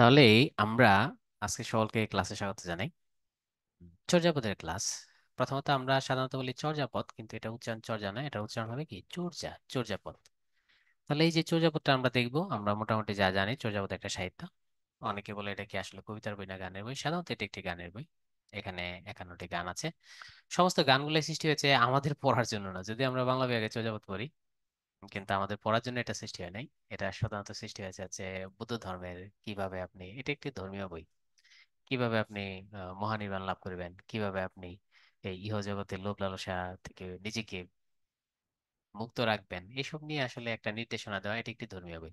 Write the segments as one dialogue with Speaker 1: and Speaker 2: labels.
Speaker 1: তাহলে আমরা আজকে সকলকে ক্লাসে স্বাগত জানাই। চর্যাপদের ক্লাস। প্রথমত আমরা সাধারণত বলি চর্যাপদ, কিন্তু এটা উচ্চারণ চর্যা নয়, এটা উচ্চারণ হবে কি চর্যা, চর্যাপদ। তাহলে এই যে চর্যাপদটা আমরা দেখবো, আমরা মোটামুটি যা জানি চর্যাপদ একটা সাহিত্য। অনেকে বলে এটা কি আসলে কবিতার বই না গানের বই। সাধারণত এটা একটি গানের বই। এখানে 51টি গান আছে। সমস্ত গানগুলো সৃষ্টি হয়েছে আমাদের পড়ার জন্য না, যদি আমরা বাংলা বিভাগে চর্যাপদ পড়ি, কিন্তু আমাদের পড়ার জন্য এটা সৃষ্টি হয় নাই। এটা সাধারণত সৃষ্টি হয়েছে বুদ্ধ ধর্মের। কিভাবে আপনি, এটা একটি ধর্মীয় বই, কিভাবে আপনি মহানির্বাণ লাভ করবেন, কিভাবে আপনি এই ইহজগতের লোভ লালসা থেকে নিজেকে মুক্ত রাখবেন, এসব নিয়ে আসলে একটা নির্দেশনা দেওয়া। এটি একটি ধর্মীয় বই।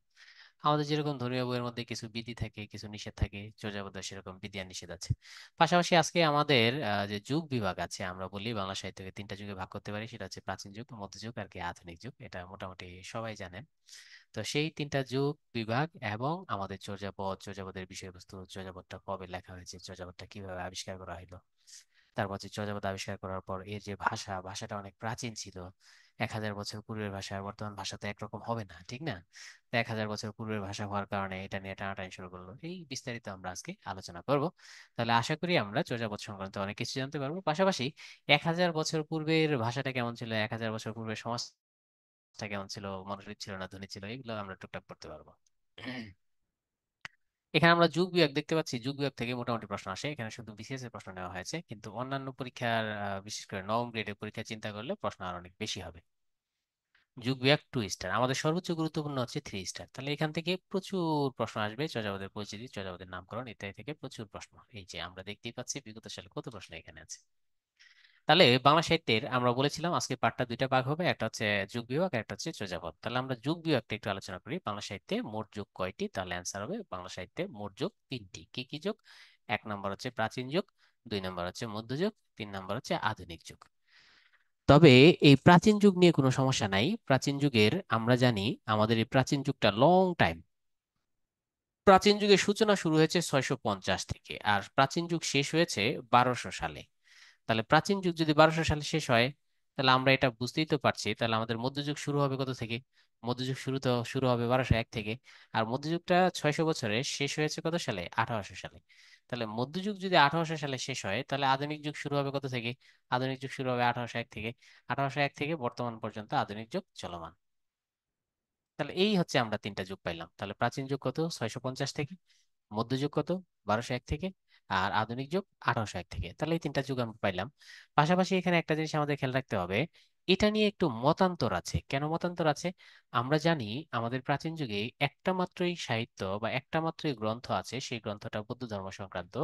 Speaker 1: আমাদের যেরকম ধর্মীয় বইয়ের মধ্যে কিছু বিধি থাকে, কিছু নিষেধ থাকে, চর্যাপদে সেরকম বিধি আর নিষেধ আছে। পাশাপাশি আজকে আমাদের যে যুগ বিভাগ আছে, আমরা বলি বাংলা সাহিত্যকে তিনটা যুগে ভাগ করতে পারি, সেটা হচ্ছে প্রাচীন যুগ, মধ্যযুগ আর কি আধুনিক যুগ। এটা মোটামুটি সবাই জানেন। তো সেই তিনটা যুগ বিভাগ এবং আমাদের চর্যাপদ, চর্যাপদের বিষয়বস্তু, চর্যাপদটা কবে লেখা হয়েছে, চর্যাপদটা কিভাবে আবিষ্কার করা হলো, তারপর হচ্ছে চর্যাপদ আবিষ্কার করার পর এর যে ভাষা, ভাষাটা অনেক প্রাচীন ছিল। 1000 বছর পূর্বের ভাষা আর বর্তমান ভাষা তো একরকম হবে না, ঠিক না? তো 1000 বছর পূর্বের ভাষা হওয়ার কারণে এটা নিয়ে টানাটানি শুরু করলো। এই বিস্তারিত আমরা আজকে আলোচনা করব। তাহলে আশা করি আমরা চর্যাপদ সংক্রান্ত অনেক কিছু জানতে পারবো। পাশাপাশি 1000 বছর পূর্বের ভাষাটা কেমন ছিল, 1000 বছর পূর্বের সমাজটা কেমন ছিল, মনোযোগী ছিল না ধনী ছিল, এগুলো আমরা টুকটাক করতে পারবো। এখানে আমরা যুগ বিভাগ দেখতে পাচ্ছি। যুগ বিভাগ থেকে মোটামুটি প্রশ্ন আসে। এখানে শুধু বিসিএস এর প্রশ্ন নেওয়া হয়েছে, কিন্তু অন্যান্য পরীক্ষার বিশেষ করে নবম গ্রেডের পরীক্ষা চিন্তা করলে প্রশ্ন আর অনেক বেশি হবে। যুগ বিভাগ 2 স্টার, আমাদের সর্বোচ্চ গুরুত্বপূর্ণ হচ্ছে 3 স্টার। তাহলে এখান থেকে প্রচুর প্রশ্ন আসবে, চর্যাপদের পরিচিতি, চর্যাপদের নামকরণ ইত্যাদি থেকে প্রচুর প্রশ্ন। এই যে আমরা দেখতেই পাচ্ছি বিগত সালে কত প্রশ্ন এখানে আছে। তাহলে বাংলা সাহিত্যের আমরা বলেছিলাম আজকে পার্টটা দুইটা ভাগ হবে, একটা হচ্ছে যুগ বিভাগ, একটা হচ্ছে চর্যাপদ। তাহলে আমরা যুগ বিভাগটা একটু আলোচনা করি। বাংলা সাহিত্যে মোট যুগ কয়টি? তাহলে অ্যান্সার হবে বাংলা সাহিত্যে মোট যুগ তিনটি। কি কি যুগ? 1 নম্বর হচ্ছে প্রাচীন যুগ, 2 নম্বর হচ্ছে মধ্যযুগ, 3 নম্বর হচ্ছে আধুনিক যুগ। তবে এই প্রাচীন যুগ নিয়ে কোনো সমস্যা নাই। প্রাচীন যুগের আমরা জানি আমাদের এই প্রাচীন যুগটা লং টাইম। প্রাচীন যুগের সূচনা শুরু হয়েছে 650 থেকে, আর প্রাচীন যুগ শেষ হয়েছে 1200 সালে। তাহলে প্রাচীন যুগ যদি 1200 সালে শেষ হয়, তাহলে আমরা এটা বুঝতেই তো পারছি, তাহলে আমাদের মধ্যযুগ শুরু হবে কত থেকে? মধ্যযুগ শুরু হবে 1201 থেকে। আর মধ্যযুগটা 600 বছরে শেষ হয়েছে কত সালে? 1800 সালে। তাহলে মধ্যযুগ যদি 1800 সালে শেষ হয়, তাহলে আধুনিক যুগ শুরু হবে কত থেকে? আধুনিক যুগ শুরু হবে 1801 থেকে। 1801 থেকে বর্তমান পর্যন্ত আধুনিক যুগ চলমান। তাহলে এই হচ্ছে আমরা তিনটা যুগ পাইলাম। তাহলে প্রাচীন যুগ কত? 650 থেকে। মধ্যযুগ কত? 1201 থেকে। আর আধুনিক যুগ 1801 থেকে। তাহলে এই তিনটা যুগ আমরা পাইলাম। পাশাপাশি এখানে একটা জিনিস আমাদের খেয়াল রাখতে হবে, এটা নিয়ে একটু মতান্তর আছে। কেন মতান্তর আছে? আমরা জানি আমাদের প্রাচীন যুগে একটা মাত্রই সাহিত্য বা একটা মাত্রই গ্রন্থ আছে, সেই গ্রন্থটা বৌদ্ধ ধর্ম সংক্রান্ত।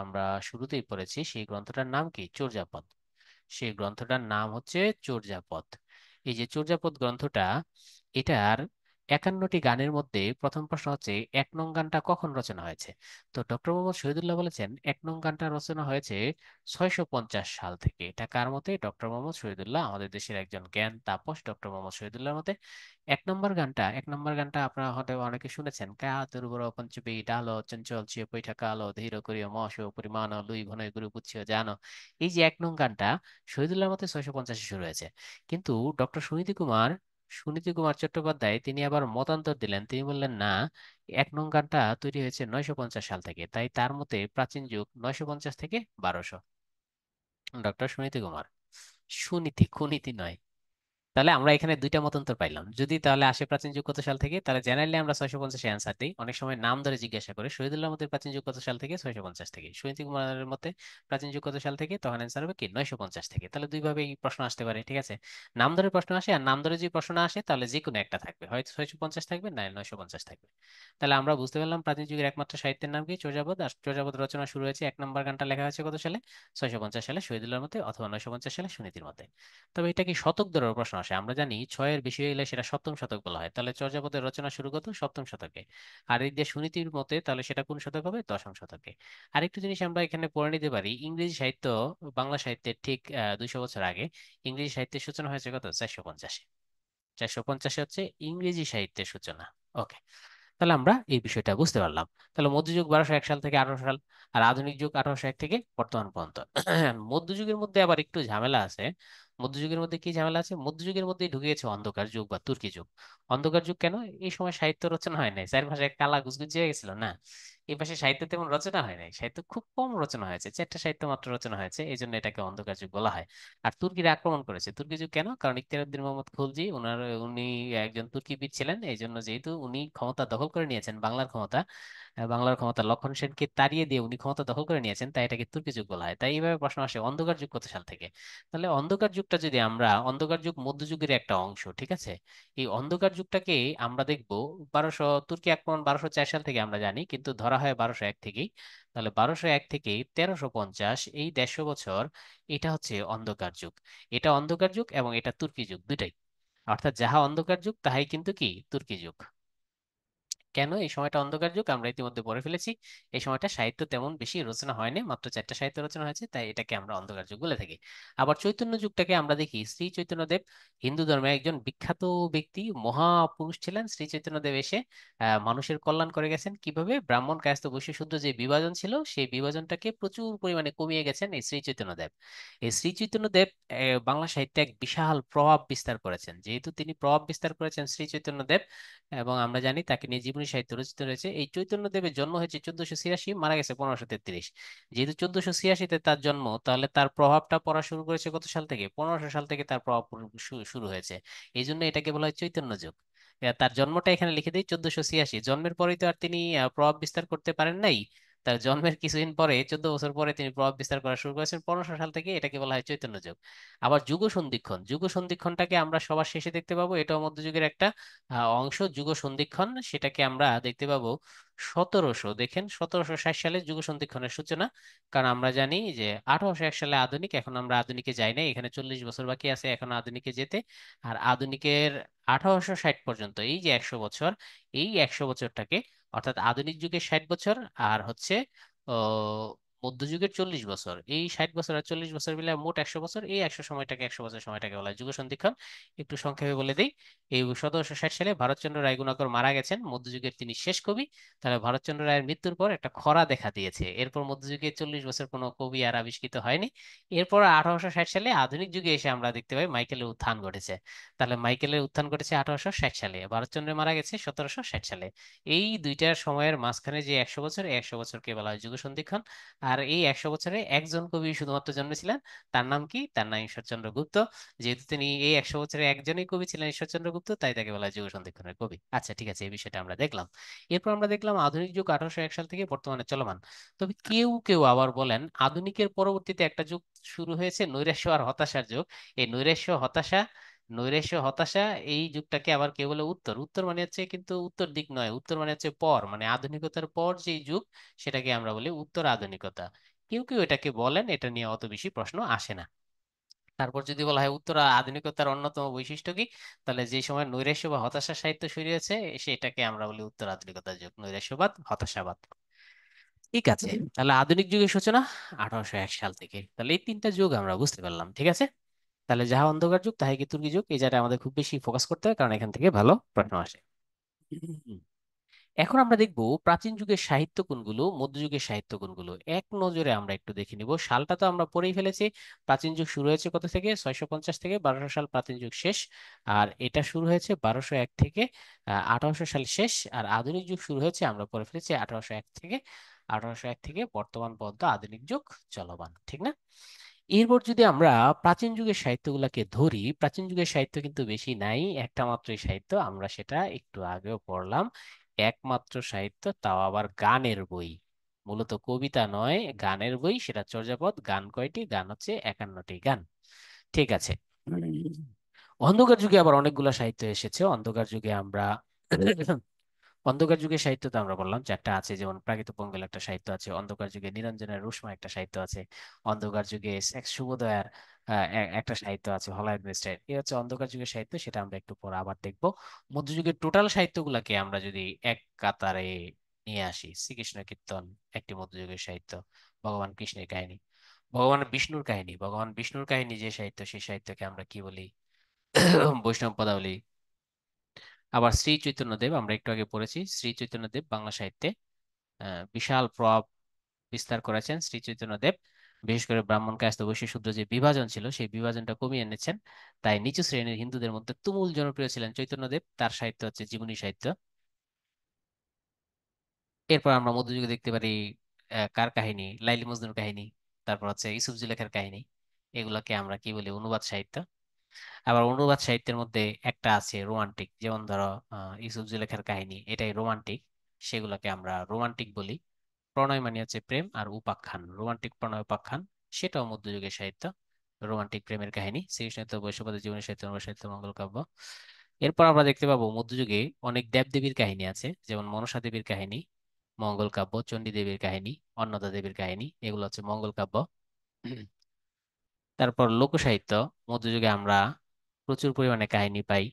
Speaker 1: আমরা শুরুতেই পড়েছি, সেই গ্রন্থটার নাম কি? চর্যাপদ। সেই গ্রন্থটার নাম হচ্ছে চর্যাপদ। এই যে চর্যাপদ গ্রন্থটা, এটার 51টি গানের মধ্যে প্রথম প্রশ্ন হচ্ছে 1 নং গানটা কখন রচনা হয়েছে? তো ডক্টর মোহাম্মদ শহীদুল্লাহ বলেছেন 1 নং গানটা রচনা হয়েছে 650 সাল থেকে। এটা কার মতে? ডক্টর মোহাম্মদ শহীদুল্লাহ, আমাদের দেশের একজন জ্ঞান তাপস ডক্টর মোহাম্মদ শহীদুল্লাহর মতে। 1 নম্বর গানটা আপনারা হয়তো অনেকে শুনেছেন, কাতর বড় পঞ্চবী ডালো চঞ্চল চিয় পৈঠা কালো ধীর করিয় মশ পরিমাণ লুই ঘনয় গুরু পুচ্ছিয় জানো। এই যে 1 নং গানটা শহীদুল্লাহর মতে 650-এ শুরু হয়েছে। কিন্তু ডক্টর সুনীতি কুমার চট্টোপাধ্যায় তিনি আবার মতান্তর দিলেন। তিনি বললেন না, 1 নং গানটা তৈরি হয়েছে 950 সাল থেকে, তাই তার মতে প্রাচীন যুগ 950 থেকে 1200। ডক্টর সুনীতি কুমার, সুনীতি কুনীতি নয়। তাহলে আমরা এখানে দুইটা মতান্তর পাইলাম। যদি তাহলে আসে প্রাচীন যুগ কত সাল থেকে, তাহলে জেনারেলি আমরা 650-এ অ্যান্সার দিই। অনেক সময় নাম ধরে জিজ্ঞাসা করে, শহীদুল্লাহর মতে প্রাচীন যুগ কত সাল থেকে? 650 থেকে। সুনীতি কুমারের মতে প্রাচীন যুগ কত সাল থেকে? তখন অ্যান্সার হবে কি 950 থেকে। তাহলে দুইভাবে এই প্রশ্ন আসতে পারে, ঠিক আছে? নাম ধরে প্রশ্ন আসে, আর নাম ধরে যদি প্রশ্ন না আসে তাহলে যে কোনো একটা থাকবে, হয়তো 650 থাকবে, না 950 থাকবে। তাহলে আমরা বুঝতে পারলাম প্রাচীন যুগের একমাত্র সাহিত্যের নাম কি? চর্যাপদ। আর চর্যাপদ রচনা শুরু হয়েছে, 1 নম্বর গানটা লেখা হয়েছে কত সালে? 650 সালে শহীদুল্লাহর মতে, অথবা 950 সালে সুনীতির মতে। তবে এটা কি শতক ধরে প্রশ্ন আসে? আমরা জানি 6-এর বেশি হইলে সেটা সপ্তম শতক বলা হয়। তাহলে চর্যাপদের রচনা শুরু কত? সপ্তম শতকে। আর এই যে সুনীতির মতে, তাহলে সেটা কোন শতক হবে? দশম শতকে। আরেকটু জিনিস আমরা এখানে পড়ে নিতে পারি, ইংরেজি সাহিত্য বাংলা সাহিত্যের ঠিক 200 বছর আগে ইংরেজি সাহিত্যের সূচনা হয়েছে কত? 450-এ। 450-এ হচ্ছে ইংরেজি সাহিত্যের সূচনা। ওকে। তাহলে আমরা এই বিষয়টা বুঝতে পারলাম। তাহলে মধ্যযুগ 1201 সাল থেকে 1800 সাল, আর আধুনিক যুগ 1801 থেকে বর্তমান পর্যন্ত। মধ্যযুগের মধ্যে আবার একটু ঝামেলা আছে। মধ্যযুগের মধ্যে কি ঝামেলা আছে? মধ্যযুগের মধ্যেই ঢুকে গেছে অন্ধকার যুগ বা তুর্কি যুগ। অন্ধকার যুগ কেন? এই সময় সাহিত্য রচনা হয় নাই, চারপাশে কালা গুজগুজ হয়ে গেছিল না। এই পাশে সাহিত্য তেমন রচনা হয় নাই, সাহিত্য খুব কম রচনা হয়েছে, চারটা সাহিত্য মাত্র রচনা হয়েছে, এই জন্য এটাকে অন্ধকার যুগ বলা হয়। আর তুর্কিরা আক্রমণ করেছে তুর্কি যুগ কেন? কারণ ইখতিয়ার উদ্দিন মোহাম্মদ খুলজি উনি একজন তুর্কিবিদ ছিলেন, এই জন্য যেহেতু উনি ক্ষমতা দখল করে নিয়েছেন, বাংলার ক্ষমতা লক্ষণ সেনকে তাড়িয়ে দিয়ে উনি ক্ষমতা দখল করে নিয়েছেন, তাই এটাকে তুর্কি যুগ বলা হয়। তাই এইভাবে প্রশ্ন আসে অন্ধকার যুগ কত সাল থেকে। তাহলে অন্ধকার যুগটা যদি আমরা, অন্ধকার যুগ মধ্যযুগের একটা অংশ, ঠিক আছে। এই অন্ধকার যুগটাকে আমরা দেখব তুর্কি আক্রমণ 1204 সাল থেকে আমরা জানি, কিন্তু ধরা হয় 1201 থেকেই। তাহলে 1201 থেকে 1350, এই 150 বছর এটা হচ্ছে অন্ধকার যুগ। এটা অন্ধকার যুগ এবং এটা তুর্কি যুগ দুইটাই। অর্থাৎ যাহা অন্ধকার যুগ তাহাই কিন্তু কি তুর্কি যুগ। কেন এই সময়টা অন্ধকার যুগ আমরা ইতিমধ্যে পড়ে ফেলেছি। এই সময়টা সাহিত্য তেমন বেশি রচনা হয়নি, মাত্র চারটা সাহিত্য রচনা হয়েছে, তাই এটাকে আমরা অন্ধকার যুগ বলে থাকি। আবার চৈতন্য যুগটাকে আমরা দেখি শ্রী চৈতন্যদেব, হিন্দু ধর্মের একজন বিখ্যাত ব্যক্তি, মহাপুরুষ ছিলেন। শ্রী চৈতন্যদেব এসে মানুষের কল্যাণ করে গেছেন কিভাবে? ব্রাহ্মণ কায়স্থ বৈশ্য শূদ্র যে বিভাজন ছিল, সেই বিভাজনটাকে প্রচুর পরিমাণে কমিয়ে গেছেন এই শ্রী চৈতন্যদেব। এই শ্রী চৈতন্যদেব বাংলা সাহিত্যে এক বিশাল প্রভাব বিস্তার করেছেন। যেহেতু তিনি প্রভাব বিস্তার করেছেন শ্রী চৈতন্যদেব, এবং আমরা জানি তাকে নিয়ে জীবনী সাহিত্য রচিত রয়েছে। এই চৈতন্যদেবের জন্ম হয়েছে 1486, মারা গেছে 1533। যেহেতু 1486-তে তার জন্ম, তাহলে তার প্রভাবটা পড়া শুরু করেছে কত সাল থেকে? 1500 সাল থেকে তার প্রভাব শুরু হয়েছে। এই জন্য এটাকে বলা হয় চৈতন্য যুগ। তার জন্মটা এখানে লিখে দিই 1486, জন্মের পরেই তো আর তিনি প্রভাব বিস্তার করতে পারেন নাই। তার জন্মের কিছুদিন পরে, 14 বছর পরে তিনি প্রভাব বিস্তার করা শুরু করেছেন 1500 সাল থেকে, এটাকে বলা হয় চৈতন্য যুগ। আবার যুগ সন্ধিক্ষণ, যুগ সন্ধিক্ষণটাকে আমরা সবার শেষে দেখতে পাবো, এটাও মধ্যযুগের একটা অংশ। যুগ সন্ধিক্ষণ সেটাকে আমরা দেখতে পাবো 1760 সালে যুগ সন্ধিক্ষণের সূচনা। কারণ আমরা জানি যে 1801 সালে আধুনিক, এখন আমরা আধুনিকে যাই না, এখানে 40 বছর বাকি আছে এখন আধুনিকে যেতে। আর আধুনিকের 1860 পর্যন্ত এই যে 100 বছর, এই 100 বছরটাকে, অর্থাৎ আধুনিক যুগের 60 বছর, আর হচ্ছে মধ্যযুগের 40 বছর, এই 60 বছর আর 40 বছর মিলে মোট 100 বছর, এই 100 বছর সময়টাকে বলা হয় যুগ সন্ধিক্ষণ। একটু সংক্ষেপে বলে দিই, এই 1760 সালে ভারতচন্দ্র রায় গুণাকর মারা গেছেন, মধ্যযুগের তিনি শেষ কবি। তাহলে ভারতচন্দ্র রায়ের মৃত্যুর পর একটা খরা দেখা দিয়েছে, এরপর মধ্যযুগে 40 বছর কোনো কবি আর আবিষ্কৃত হয়নি। এরপর 1860 সালে আধুনিক যুগে এসে আমরা দেখতে পাই মাইকেলের উত্থান ঘটেছে। তাহলে মাইকেলের উত্থান ঘটেছে 1860 সালে, ভারতচন্দ্র মারা গেছে 1760 সালে। এই দুইটার সময়ের মাঝখানে যে 100 বছর, এই 100 বছরকে বলা হয় যুগ সন্ধিক্ষণ। আর এই 100 বছরে একজন কবি শুধুমাত্র জন্মেছিলেন, তার নাম কি? তার নাম ঈশ্বরচন্দ্র গুপ্ত। যেহেতু তিনি এই 100 বছরে একজনই কবি ছিলেন, ঈশ্বরচন্দ্র গুপ্ত, তাই তাকে বলা হয় যুগ সন্ধিক্ষণের কবি। আচ্ছা ঠিক আছে, এই বিষয়টা আমরা দেখলাম। এরপর আমরা দেখলাম আধুনিক যুগ 1801 সাল থেকে বর্তমানে চলমান। তবে কেউ কেউ আবার বলেন আধুনিকের পরবর্তীতে একটা যুগ শুরু হয়েছে, নৈরাশ্য আর হতাশার যুগ। এই নৈরাশ্য হতাশা এই যুগটাকে আবার কেউ বলে উত্তর। উত্তর মানে হচ্ছে কিন্তু উত্তর দিক নয়, উত্তর মানে হচ্ছে পর, মানে আধুনিকতার পর যে যুগ, সেটাকে আমরা বলি উত্তর আধুনিকতা। কেউ কেউ এটাকে বলেন, এটা নিয়ে অত বেশি প্রশ্ন আসে না। তারপর যদি বলা হয় উত্তর আধুনিকতার অন্যতম বৈশিষ্ট্য কি, তাহলে যে সময় নৈরাশ্য বা হতাশা সাহিত্য শুরু হয়েছে, সেটাকে আমরা বলি উত্তর আধুনিকতার যুগ, নৈরাশ্যবাদ, হতাশাবাদ। ঠিক আছে, তাহলে আধুনিক যুগের সূচনা 1801 সাল থেকে। তাহলে এই তিনটা যুগ আমরা বুঝতে পারলাম, ঠিক আছে। তাহলে যাহা অন্ধকার যুগ তাহাই কি তুর্কি যুগ, এই জায়গায় আমাদের খুব বেশি ফোকাস করতে হয়, কারণ এখান থেকে ভালো প্রশ্ন আসে। এখন আমরা দেখব প্রাচীন যুগের সাহিত্য কোনগুলো, মধ্যযুগের সাহিত্য কোনগুলো, এক নজরে আমরা একটু দেখে নিব। সালটা তো আমরা পড়েই ফেলেছি। প্রাচীন যুগ শুরু হয়েছে কত থেকে? 650 থেকে 1200 সাল প্রাচীন যুগ শেষ। আর এটা শুরু হয়েছে 1201 থেকে 1800 সাল শেষ। আর আধুনিক যুগ শুরু হয়েছে, আমরা পড়ে ফেলেছি 1801 থেকে বর্তমান পর্যন্ত আধুনিক যুগ চলমান, ঠিক না? এরপর যদি আমরা প্রাচীন যুগের সাহিত্যগুলোকে ধরি, প্রাচীন যুগের সাহিত্য কিন্তু বেশি নাই, একটা মাত্রই সাহিত্য, আমরা সেটা একটু আগেও পড়লাম। একমাত্র সাহিত্য, তাও আবার গানের বই, মূলত কবিতা নয়, গানের বই, সেটা চর্যাপদ। গান কয়টি? গান হচ্ছে 51টি গান। ঠিক আছে। অন্ধকার যুগে আবার অনেকগুলো সাহিত্য এসেছে। অন্ধকার যুগের সাহিত্য তো আমরা বললাম চারটা আছে, যেমন প্রাকৃতপঙ্গেল একটা সাহিত্য আছে, অন্ধকার যুগে নিরঞ্জনের রুশমা একটা সাহিত্য আছে, অন্ধকার যুগে শেখ শুভোদয়ার একটা সাহিত্য আছে, হলায়ন মিস্টার। এই হচ্ছে অন্ধকার যুগের সাহিত্য, সেটা আমরা একটু পরে আবার দেখবো। মধ্যযুগের টোটাল সাহিত্যগুলোকে আমরা যদি এক কাতারে নিয়ে আসি, শ্রীকৃষ্ণ কীর্তন একটি মধ্যযুগের সাহিত্য, ভগবান কৃষ্ণের কাহিনী, ভগবান বিষ্ণুর কাহিনী যে সাহিত্য, সেই সাহিত্যকে আমরা কি বলি? বৈষ্ণব পদাবলী। আবার শ্রী চৈতন্যদেব, আমরা একটু আগে পড়েছি, শ্রী চৈতন্যদেব বাংলা সাহিত্যে বিশাল প্রভাব বিস্তার করেছেন শ্রী চৈতন্যদেব। বিশেষ করে ব্রাহ্মণ কায়স্থ বৈশ্য শূদ্র যে বিভাজন ছিল সেই বিভাজনটা কমিয়ে এনেছেন। তাই নিচু শ্রেণীর হিন্দুদের মধ্যে তুমুল জনপ্রিয় ছিলেন চৈতন্যদেব। তার সাহিত্য হচ্ছে জীবনী সাহিত্য। এরপর আমরা মধ্যযুগে দেখতে পারি কার কাহিনী, লাইলি মজনুর কাহিনী, তারপর হচ্ছে ইউসুফ জুলেখার কাহিনী। এগুলোকে আমরা কি বলি, অনুবাদ সাহিত্য। আবার অনুবাদ সাহিত্যের মধ্যে একটা আছে রোমান্টিক, যেমন ধরো ইউসুফ জুলেখার কাহিনী, এটাই রোমান্টিক, সেগুলোকে আমরা রোমান্টিক বলি। প্রণয় মানে হচ্ছে প্রেম, আর উপাখ্যান, রোমান্টিক প্রণয় উপাখ্যান, সেটাও মধ্যযুগের সাহিত্য। রোমান্টিক প্রেমের কাহিনী, শ্রীকৃষ্ণ বৈশ্যবাদী জীবনী সাহিত্য, অনুবাদ সাহিত্য, মঙ্গল কাব্য। এরপর আমরা দেখতে পাবো মধ্যযুগে অনেক দেবদেবীর কাহিনী আছে, যেমন মনসা দেবীর কাহিনী মঙ্গল কাব্য, চণ্ডী দেবীর কাহিনী, অন্নদা দেবীর কাহিনী, এগুলো হচ্ছে মঙ্গল কাব্য। তারপর লোকসাহিত্য, মধ্যযুগে আমরা প্রচুর পরিমাণে কাহিনী পাই।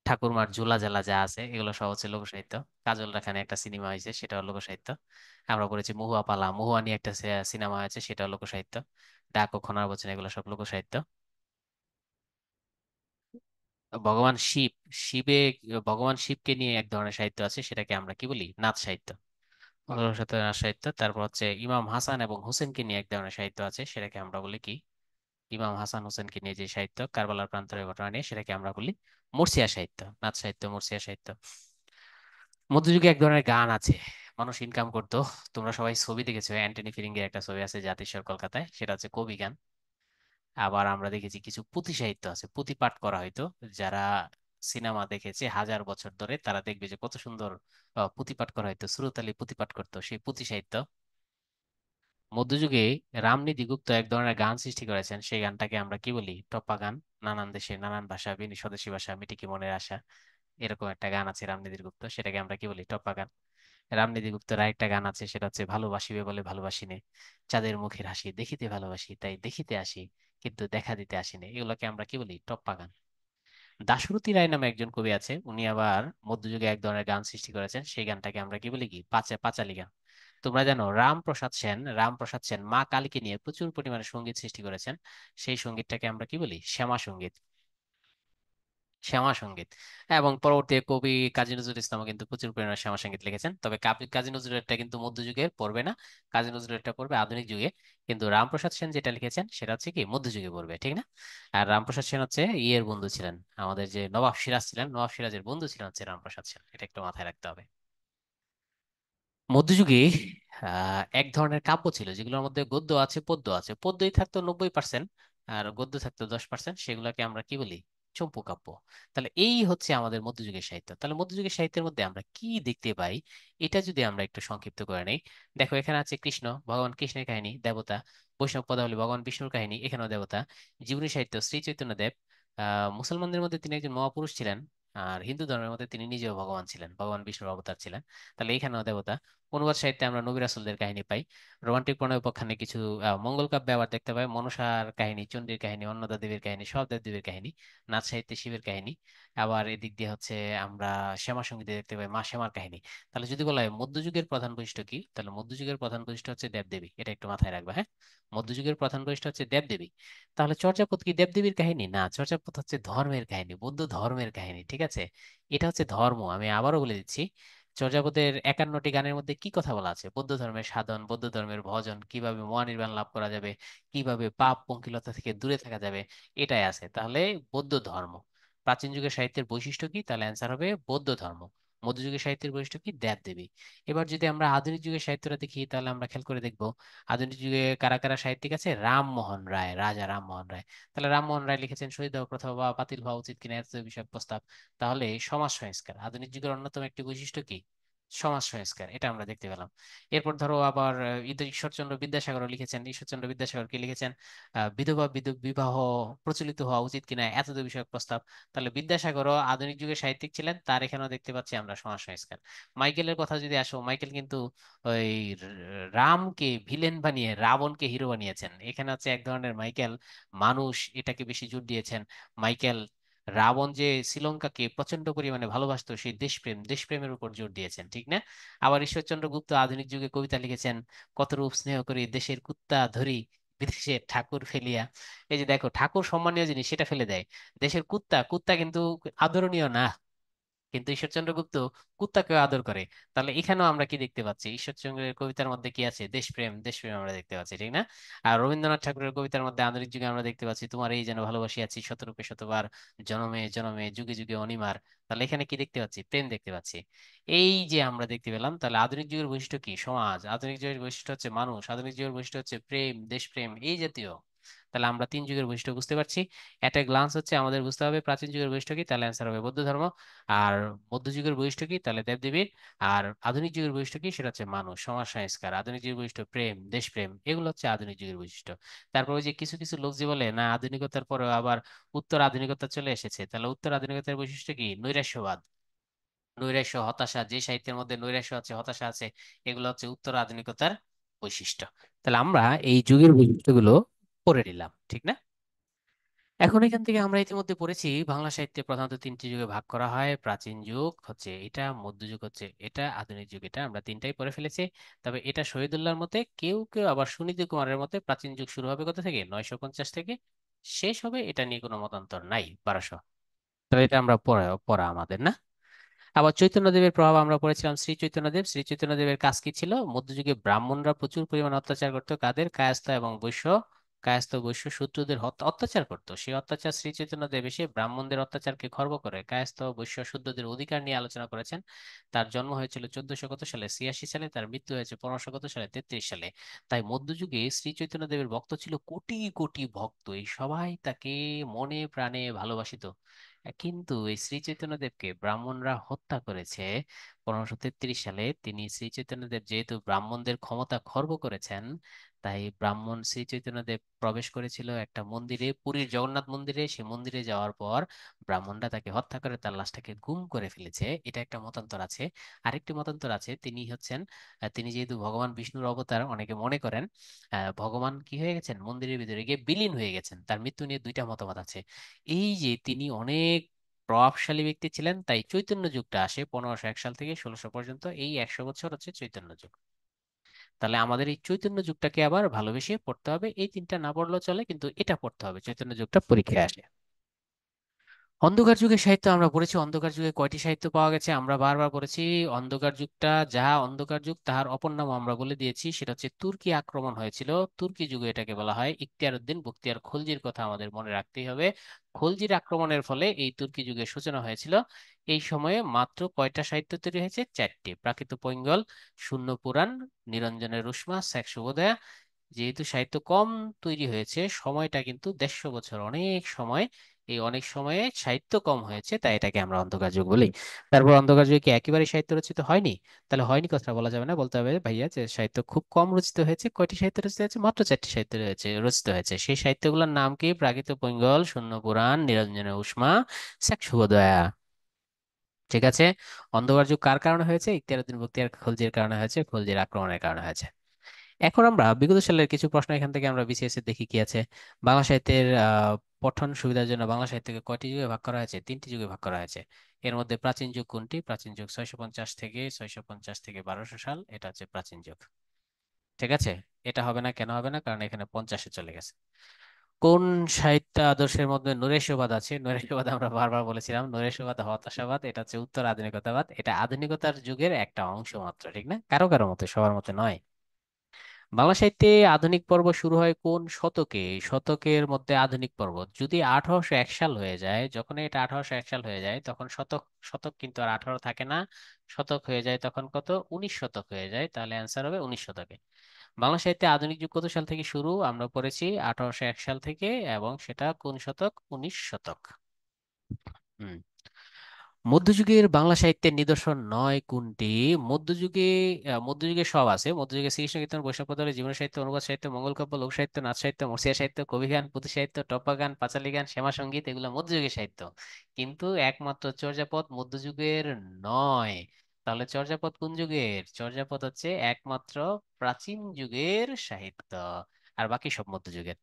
Speaker 1: ঠাকুরমার ঝুলা ঝালা যা আছে এগুলো সব হচ্ছে লোকসাহিত্য। কাজল রাখানে একটা সিনেমা হয়েছে, সেটাও লোকসাহিত্য। আমরা পড়েছি মহুয়া পালা, মহুয়া নিয়ে একটা সিনেমা হয়েছে, সেটাও লোকসাহিত্য। ডাক ও খনার বচন, এগুলো সব লোকসাহিত্য। ভগবান শিব, শিবে ভগবান শিবকে নিয়ে এক ধরনের সাহিত্য আছে, সেটাকে আমরা কি বলি, নাথ সাহিত্য। বাংলা সাহিত্য, নাথ সাহিত্য। তারপর হচ্ছে ইমাম হাসান এবং হোসেনকে নিয়ে এক ধরনের সাহিত্য আছে, সেটাকে আমরা বলি কি, ইমাম হাসান হোসেনকে নিয়ে যে সাহিত্য, কারবালার প্রান্তরের ঘটনা নিয়ে, সেটাকে আমরা বলি মুরসিয়া সাহিত্য, নাথ সাহিত্য, মুরসিয়া সাহিত্য। মধ্যযুগে এক ধরনের গান আছে, মানুষ ইনকাম করতো। তোমরা সবাই ছবি দেখেছো, অ্যান্টনি ফিরিঙ্গের একটা ছবি আছে জাতিস্বর কলকাতায়, সেটা হচ্ছে কবি গান। আবার আমরা দেখেছি কিছু পুঁথি সাহিত্য আছে, পুঁথি পাঠ করা হয়তো। যারা সিনেমা দেখেছে 1000 বছর ধরে, তারা দেখবে যে কত সুন্দর পুঁথি পাঠ করা হয়তো, সুরতালি পুঁথি পাঠ করতো, সেই পুঁথি সাহিত্য। মধ্যযুগে রামনিধি গুপ্ত এক ধরনের গান সৃষ্টি করেছেন, সেই গানটাকে আমরা কি বলি, টপ্পা গান। নানান দেশে নানান ভাষা, বিনি স্বদেশী ভাষা, মিটিকি মনের আশা, এরকম একটা গান আছে রামনিধি গুপ্ত, সেটাকে আমরা কি বলি, টপ্পা গান। রামনিধি গুপ্তের আরেকটা গান আছে, সেটা হচ্ছে ভালোবাসিবে বলে ভালোবাসিনে, চাঁদের মুখের হাসি দেখিতে ভালোবাসি, তাই দেখিতে আসি, কিন্তু দেখা দিতে আসিনি, এগুলোকে আমরা কি বলি, টপ্পা গান। দাশরথী রায় নামে একজন কবি আছে, উনি আবার মধ্যযুগে এক ধরনের গান সৃষ্টি করেছেন, সেই গানটাকে আমরা কি বলি, কি পাঁচালী গান। তোমরা জানো রামপ্রসাদ সেন মা কালীকে নিয়ে প্রচুর পরিমাণে সঙ্গীত সৃষ্টি করেছেন, সেই সঙ্গীতটাকে আমরা কি বলি, শ্যামা সঙ্গীত। শ্যামা সঙ্গীত। এবং পরবর্তী কবি কাজী নজরুল ইসলামও কিন্তু প্রচুর পরিমাণে শ্যামা সঙ্গীত লিখেছেন, তবে কাজী নজরুলেরটা কিন্তু মধ্যযুগের পড়বে না, কাজী নজরুলেরটা পড়বে আধুনিক যুগে। কিন্তু রামপ্রসাদ সেন যেটা লিখেছেন সেটা হচ্ছে কি মধ্যযুগে পড়বে, ঠিক না? আর রামপ্রসাদ সেন হচ্ছে ইয়ের বন্ধু ছিলেন, আমাদের যে নবাব সিরাজ ছিলেন, নবাব সিরাজের বন্ধু ছিলেন হচ্ছে রামপ্রসাদ সেন, এটা একটু মাথায় রাখতে হবে। মধ্যযুগে এক ধরনের কাব্য ছিল যেগুলোর মধ্যে গদ্য আছে, পদ্য আছে, পদ্যই থাকতো 90%, আর গদ্য থাকতো 10%, সেগুলোকে আমরা কি বলি, চম্পু কাব্য। তাহলে এই হচ্ছে আমাদের মধ্যযুগের সাহিত্য। তাহলে মধ্যযুগের সাহিত্যের মধ্যে আমরা কি দেখতে পাই, এটা যদি আমরা একটু সংক্ষিপ্ত করে নেই। দেখো, এখানে আছে কৃষ্ণ, ভগবান কৃষ্ণের কাহিনী, দেবতা। বৈষ্ণব পদাবলী, ভগবান বিষ্ণুর কাহিনী, এখানেও দেবতা। জীবনী সাহিত্য, শ্রী চৈতন্য দেব। মুসলমানদের মধ্যে তিনি একজন মহাপুরুষ ছিলেন, আর হিন্দু ধর্মের মধ্যে তিনি নিজেও ভগবান ছিলেন, ভগবান বিষ্ণুর অবতার ছিলেন। তাহলে এখানেও দেবতা। অনুবাদ সাহিত্যে আমরা নবী রাসূলদের কাহিনী পাই। রোমান্টিক প্রণয় উপাখ্যানে কিছু মঙ্গল কাব্যে আবার দেখতে পাই মনসার কাহিনী, চণ্ডীর কাহিনী, অন্নদা দেবীর কাহিনী, সব দেব দেবীর কাহিনী। নাচ সাহিত্যে শিবের কাহিনী। আবার এদিক দিয়ে হচ্ছে আমরা শ্যামা সঙ্গীতে দেখতে পাই মা শ্যামার কাহিনী। তাহলে যদি বলা হয় মধ্যযুগের প্রধান বৈশিষ্ট্য কি, তাহলে মধ্যযুগের প্রধান বৈশিষ্ট্য হচ্ছে দেবদেবী, এটা একটু মাথায় রাখবা, হ্যাঁ। মধ্যযুগের প্রধান বৈশিষ্ট্য হচ্ছে দেবদেবী। তাহলে চর্যাপদ কি দেবদেবীর কাহিনী? না, চর্যাপদ হচ্ছে ধর্মের কাহিনী, বৌদ্ধ ধর্মের কাহিনী, ঠিক আছে। এটা হচ্ছে ধর্ম, আমি আবারও বলে দিচ্ছি। চর্যাপদের 51টি গানের মধ্যে কি কথা বলা আছে, বৌদ্ধ ধর্মের সাধন, বৌদ্ধ ধর্মের ভজন, কিভাবে মহানির্বাণ লাভ করা যাবে, কিভাবে পাপ পঙ্কিলতা থেকে দূরে থাকা যাবে, এটাই আছে। তাহলে বৌদ্ধ ধর্ম। প্রাচীন যুগের সাহিত্যের বৈশিষ্ট্য কি, তাহলে অ্যান্সার হবে বৌদ্ধ ধর্ম। মধ্যযুগের সাহিত্যের বৈশিষ্ট্য কি, দেব দেবী। এবার যদি আমরা আধুনিক যুগের সাহিত্যটা দেখি, তাহলে আমরা খেয়াল করে দেখবো আধুনিক যুগে কারা কারা সাহিত্যিক আছে, রামমোহন রায়, রাজা রামমোহন রায়। তাহলে রামমোহন রায় লিখেছেন শহীদ হওয়া প্রথা বা বাতিল হওয়া উচিত কিনা এত বিষয়ক প্রস্তাব। তাহলে সমাজ সংস্কার, আধুনিক যুগের অন্যতম একটি বৈশিষ্ট্য কি, সমাজ সংস্কার, এটা আমরা দেখতে পেলাম। এরপর ধরো আবার ঈশ্বরচন্দ্র বিদ্যাসাগরও লিখেছেন। ঈশ্বরচন্দ্র বিদ্যাসাগর কি লিখেছেন, বিধবা বিবাহ প্রচলিত হওয়া উচিত কিনা এত বিষয়ক প্রস্তাব। তাহলে বিদ্যাসাগরও আধুনিক যুগের সাহিত্যিক ছিলেন, তার এখানেও দেখতে পাচ্ছি আমরা সমাজ সংস্কার। মাইকেলের কথা যদি আসো, মাইকেল কিন্তু ওই রামকে ভিলেন বানিয়ে রাবণকে হিরো বানিয়েছেন, এখানে হচ্ছে এক ধরনের মাইকেল মানুষ, এটাকে বেশি জোর দিয়েছেন। মাইকেল রাবণ যে শ্রীলঙ্কাকে প্রচন্ড পরিমাণে ভালোবাসতো, সেই দেশপ্রেমের উপর জোর দিয়েছেন, ঠিক না? আবার ঈশ্বরচন্দ্র গুপ্ত আধুনিক যুগে কবিতা লিখেছেন, কত রূপ স্নেহ করি দেশের কুত্তা ধরি, বিদেশে ঠাকুর ফেলিয়া। এই যে দেখো, ঠাকুর সম্মানীয় জিনিস সেটা ফেলে দেয়, দেশের কুত্তা, কুত্তা কিন্তু আদরণীয় না, কিন্তু ঈশ্বরচন্দ্র গুপ্ত কুত্তাকেও আদর করে। তাহলে এখানেও আমরা কি দেখতে পাচ্ছি, ঈশ্বরচন্দ্রের কবিতার মধ্যে কি আছে, দেশপ্রেম, দেশপ্রেম আমরা দেখতে পাচ্ছি, ঠিক না? আর রবীন্দ্রনাথ ঠাকুরের কবিতার মধ্যে আধুনিক যুগে আমরা দেখতে পাচ্ছি, তোমার এই যেন ভালোবাসি আছি শতরূপে শতবার, জনমে জনমে যুগে যুগে অনিমার। তাহলে এখানে কি দেখতে পাচ্ছি, প্রেম দেখতে পাচ্ছি। এই যে আমরা দেখতে পেলাম, তাহলে আধুনিক যুগের বৈশিষ্ট্য কি, সমাজ। আধুনিক যুগের বৈশিষ্ট্য হচ্ছে মানুষ। আধুনিক যুগের বৈশিষ্ট্য হচ্ছে প্রেম, দেশপ্রেম, এই জাতীয়। তাহলে আমরা তিন যুগের বৈশিষ্ট্য বুঝতে পারছি। একটা গ্লান্স হচ্ছে আমাদের বুঝতে হবে প্রাচীন যুগের বৈশিষ্ট্য কি, তাহলে অ্যান্সার হবে বৌদ্ধ ধর্ম। আর মধ্যযুগের বৈশিষ্ট্য কি, তাহলে দেবদেবীর। আর আধুনিক যুগের বৈশিষ্ট্য কি, সেটা হচ্ছে মানুষ, সমাজ সংস্কার। আধুনিক যুগের বৈশিষ্ট্য প্রেম, দেশপ্রেম, এগুলো হচ্ছে আধুনিক যুগের বৈশিষ্ট্য। তারপর ওই যে কিছু কিছু লোক যে বলে না আধুনিকতার পরেও আবার উত্তর আধুনিকতা চলে এসেছে, তাহলে উত্তর আধুনিকতার বৈশিষ্ট্য কি, নৈরাশ্যবাদ। নৈরাশ্য, হতাশা, যে সাহিত্যের মধ্যে নৈরাশ্য আছে, হতাশা আছে, এগুলো হচ্ছে উত্তর আধুনিকতার বৈশিষ্ট্য। তাহলে আমরা এই যুগের বৈশিষ্ট্যগুলো পড়ে নিলাম, ঠিক না? এখন এখান থেকে আমরা ইতিমধ্যে পড়েছি বাংলা সাহিত্যে প্রধানত তিনটি যুগে ভাগ করা হয়। প্রাচীন যুগ হচ্ছে এটা, মধ্যযুগ হচ্ছে এটা, আধুনিক যুগ এটা, আমরা তিনটাই পড়ে ফেলেছি। তবে এটা শহীদুল্লাহর মতে, কেউ কেউ আবার সুনীতি কুমারের মতে প্রাচীন যুগ শুরু হবে কত থেকে, 950 থেকে শেষ হবে, এটা নিয়ে কোনো মতান্তর নাই, 1200। তবে এটা আমরা পড়া পড়া আমাদের না। আবার চৈতন্যদেবের প্রভাব আমরা পড়েছিলাম, শ্রী চৈতন্যদেব। শ্রী চৈতন্যদেবের কাজ কি ছিল, মধ্যযুগে ব্রাহ্মণরা প্রচুর পরিমাণে অত্যাচার করতো, কাদের, কায়স্থ এবং বৈশ্য। কায়স্থ বৈশ্য শূদ্রদের অত্যাচার করতো, সেই অত্যাচার শ্রী চৈতন্যদেব এসে ব্রাহ্মণদের অত্যাচারকে খর্ব করে কায়স্থ বৈশ্য শূদ্রদের অধিকার নিয়ে আলোচনা করেছেন। তার জন্ম হয়েছিল 1400 কত সালে, 86 সালে। তার মৃত্যু হয়েছে 1500 কত সালে, 33 সালে। তাই মধ্যযুগে শ্রী চৈতন্যদেবের ভক্ত ছিল কোটি কোটি ভক্ত, এই সবাই তাকে মনে প্রাণে ভালোবাসিত। কিন্তু এই শ্রী চৈতন্যদেবকে ব্রাহ্মণরা হত্যা করেছে 1533 সালে। তিনি শ্রী চৈতন্যদেব যেহেতু ব্রাহ্মণদের ক্ষমতা খর্ব করেছেন, তাই ব্রাহ্মণ শ্রী চৈতন্যদেব প্রবেশ করেছিল একটা মন্দিরে, পুরীর জগন্নাথ মন্দিরে। সে মন্দিরে যাওয়ার পর ব্রাহ্মণরা তাকে হত্যা করে তার লাশটাকে গুম করে ফেলেছে, এটা একটা মতান্তর আছে। আরেকটি মতান্তর আছে, তিনি হচ্ছেন তিনি যেহেতু ভগবান বিষ্ণুর অবতার, অনেকে মনে করেন ভগবান কি হয়ে গেছেন, মন্দিরের ভিতরে গিয়ে বিলীন হয়ে গেছেন। তার মৃত্যু নিয়ে দুইটা মতবাদ আছে। এই যে তিনি অনেক প্রভাবশালী ব্যক্তি ছিলেন, তাই চৈতন্য যুগটা আসে 1501 সাল থেকে 1600 পর্যন্ত, এই 100 বছর হচ্ছে চৈতন্য যুগ। তাহলে আমাদের এই চৈতন্য যুগটাকে আবার ভালোবেসে পড়তে হবে, এই তিনটা না পড়লেও চলে, কিন্তু এটা পড়তে হবে, চৈতন্য যুগটা পরীক্ষায় আসে। অন্ধকার যুগের সাহিত্য আমরা পড়েছি। অন্ধকার যুগে কয়টি সাহিত্য পাওয়া গেছে আমরা বারবার পড়েছি। অন্ধকার যুগটা, যাহা অন্ধকার যুগ তাহার অপর নাম আমরা বলে দিয়েছি, সেটা হচ্ছে তুর্কি আক্রমণ হয়েছিল। তুর্কি যুগে এটাকে বলা হয়। ইখতিয়ার উদ্দিন বখতিয়ার খলজির কথা আমাদের মনে রাখতেই হবে। খলজির আক্রমণের ফলে এই তুর্কি যুগের সূচনা হয়েছিল। এই সময়ে মাত্র কয়টা সাহিত্য তৈরি হয়েছে, চারটি, প্রাকৃত পৈঙ্গল, শূন্য পুরাণ, নিরঞ্জনের রুশমা, শেখ শুভোদয়া। যেহেতু সাহিত্য কম তৈরি হয়েছে, সময়টা কিন্তু 150 বছর, অনেক সময়। এই অনেক সময়ে সাহিত্য কম হয়েছে, তাই এটাকে আমরা অন্ধকার যুগ বলি। তারপর অন্ধকার যুগে কি একেবারে সাহিত্য রচিত হয়নি? তাহলে হয়নি কথা বলা যাবে না, বলতে হবে ভাইয়া যে সাহিত্য খুব কম রচিত হয়েছে। কয়টি সাহিত্য রচিত হয়েছে, মাত্র চারটি সাহিত্য রয়েছে, রচিত হয়েছে। সেই সাহিত্যগুলোর নাম কি, প্রাকৃত পৈঙ্গল, শূন্য পুরাণ, নিরঞ্জনের উষ্মা, শেখ শুভোদয়া। ঠিক আছে। অন্ধকার যুগ কার কারণে হয়েছে, ইখতিয়ার উদ্দিন বখতিয়ার খলজির কারণে হয়েছে, খলজির আক্রমণের কারণে হয়েছে। এখন আমরা বিগত সালের কিছু প্রশ্ন এখান থেকে আমরা বিসিএস এ দেখি কি আছে। বাংলা সাহিত্যের পঠন সুবিধার জন্য বাংলা সাহিত্যকে কয়টি যুগে ভাগ করা হয়েছে, তিনটি যুগে ভাগ করা হয়েছে। এর মধ্যে প্রাচীন যুগ কোনটি, প্রাচীন যুগ 650 থেকে 1200 সাল, এটা হচ্ছে প্রাচীন যুগ। ঠিক আছে। এটা হবে না, কেন হবে না, কারণ এখানে 50-এ চলে গেছে। কোন সাহিত্য আদর্শের মধ্যে নৈরাশ্যবাদ আছে? নৈরাশ্যবাদ আমরা বারবার বলেছিলাম, নৈরাশ্যবাদ হতাশাবাদ, এটা হচ্ছে উত্তর আধুনিকতাবাদ। এটা আধুনিকতার যুগের একটা অংশ মাত্র, ঠিক না? কারো কারো মতে, সবার মতে নয়। বাংলা সাহিত্যে আধুনিক পর্ব শুরু হয় কোন শতকে? এই শতকের মধ্যে আধুনিক পর্ব যদি 1801 সাল হয়ে যায়, যখন এটা 1801 সাল হয়ে যায়, তখন শতক, শতক কিন্তু আর 18 থাকে না। শতক হয়ে যায় তখন কত, 19 শতক হয়ে যায়। তাহলে অ্যান্সার হবে 19 শতকে। বাংলা সাহিত্যে আধুনিক যুগ কত সাল থেকে শুরু, আমরা পড়েছি 1801 সাল থেকে, এবং সেটা কোন শতক, 19 শতক। হুম। মধ্যযুগের বাংলা সাহিত্যের নিদর্শন নয় কোনটি? মধ্যযুগে মধ্যযুগে সব আছে। মধ্যযুগে শ্রীকৃষ্ণ কীর্তন, বৈষ্ণব পদাবলী, জীবন সাহিত্য, অনুবাদ সাহিত্য, মঙ্গল কাব্য, লোক সাহিত্য, নাচ সাহিত্য, মরসিয়া সাহিত্য, কবি গান, পুঁথি সাহিত্য, টপ্পা গান, পাঁচালী গান, শ্যামা সঙ্গীত, এগুলো মধ্যযুগের সাহিত্য। কিন্তু একমাত্র চর্যাপদ মধ্যযুগের নয়। তাহলে চর্যাপদ কোন যুগের? চর্যাপদ হচ্ছে একমাত্র প্রাচীন যুগের সাহিত্য, আর বাকি সব মধ্যযুগের।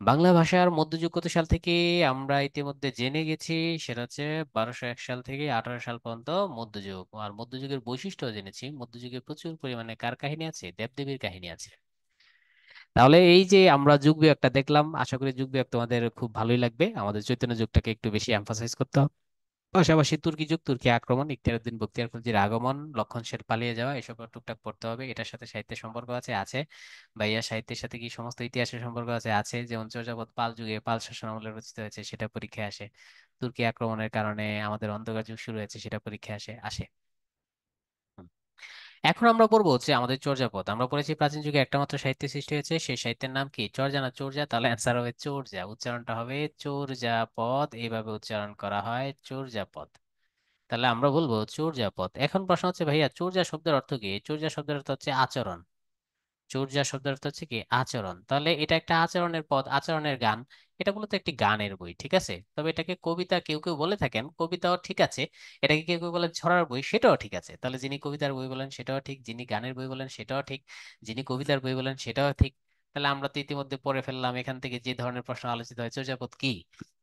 Speaker 1: বাংলা ভাষার মধ্যযুগ কত সাল থেকে আমরা ইতিমধ্যে জেনে গেছি, সেটা হচ্ছে 1201 সাল থেকে 1800 সাল পর্যন্ত মধ্যযুগ। আর মধ্যযুগের বৈশিষ্ট্য জেনেছি, মধ্যযুগে প্রচুর পরিমাণে কার কাহিনী আছে, দেবদেবীর কাহিনী আছে। তাহলে এই যে আমরা যুগ বিভাগটা দেখলাম, আশা করি যুগ বিভাগ তোমাদের খুব ভালোই লাগবে। আমাদের চৈতন্য যুগটাকে একটু বেশি এমফাসাইজ করতে হবে। পাশাপাশি তুর্কি যুগ, তুর্কি আক্রমণ, ইখতিয়ারউদ্দিন বখতিয়ার খলজির আগমন, লক্ষণ সের পালিয়ে যাওয়া, এসব টুকটাক পড়তে হবে। এটার সাথে সাহিত্যের সম্পর্ক আছে আছে ভাইয়া, সাহিত্যের সাথে কি সমস্ত ইতিহাসের সম্পর্ক আছে আছে, যেমন চর্যাপদ পাল যুগে পাল শাসন আমলে রচিত হয়েছে, সেটা পরীক্ষায় আসে। তুর্কি আক্রমণের কারণে আমাদের অন্ধকার যুগ শুরু হয়েছে, সেটা পরীক্ষায় আসে আসে হুম। এখন আমরা পড়বো হচ্ছে আমাদের চর্যাপদ। আমরা পড়েছি প্রাচীন যুগে একটা মাত্র সাহিত্য সৃষ্টি হয়েছে, সেই সাহিত্যের নাম কি? চর্যা না চর্যা? তাহলে অ্যান্সার হবে চর্যা, উচ্চারণটা হবে চর্যাপদ, এইভাবে উচ্চারণ করা হয় চর্যাপদ। তাহলে আমরা বলবো চর্যাপদ। এখন প্রশ্ন হচ্ছে ভাইয়া, চর্যা শব্দের অর্থ কি? চর্যা শব্দের অর্থ হচ্ছে আচরণ। চর্যা শব্দের অর্থ হচ্ছে কি? আচরণ। তাহলে এটা একটা আচরণের পদ, আচরণের গান। এটা মূলত একটি গানের বই, ঠিক আছে। তবে এটাকে কবিতা কেউ কেউ বলে থাকেন, কবিতাও ঠিক আছে। এটাকে কেউ কেউ বলেন ছড়ার বই, সেটাও ঠিক আছে। তাহলে যিনি কবিতার বই বলেন সেটাও ঠিক, যিনি গানের বই বলেন সেটাও ঠিক, যিনি কবিতার বই বলেন সেটাও ঠিক। তাহলে আমরা তো ইতিমধ্যে পড়ে ফেললাম এখান থেকে যে ধরনের প্রশ্ন আলোচিত হয় চর্যাপদ কি।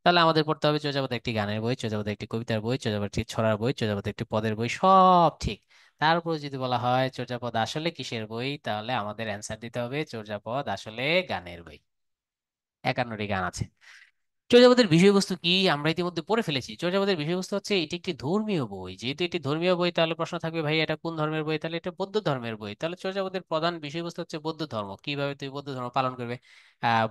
Speaker 1: তাহলে আমাদের পড়তে হবে চর্যাপদ একটি গানের বই, চর্যাপদ একটি কবিতার বই, চর্যাপদ একটি ছড়ার বই, চর্যাপদ একটি পদের বই, সব ঠিক। তারপর যদি বলা হয় চর্যাপদ আসলে কিসের বই, তাহলে আমাদের অ্যান্সার দিতে হবে চর্যাপদ আসলে গানের বই। 51টি গান আছে। চর্যাপদের বিষয়বস্তু কি? আমরা ইতিমধ্যে পড়ে ফেলেছি। চর্যাপদের বিষয়বস্তু হচ্ছে এটি একটি ধর্মীয় বই। যেহেতু এটি ধর্মীয় বই, তাহলে প্রশ্ন থাকবে ভাই এটা কোন ধর্মের বই? তাহলে এটা বৌদ্ধ ধর্মের বই। তাহলে চর্যাপদের প্রধান বিষয়বস্তু হচ্ছে বৌদ্ধ ধর্ম। কিভাবে তুমি বৌদ্ধ ধর্ম পালন করবে,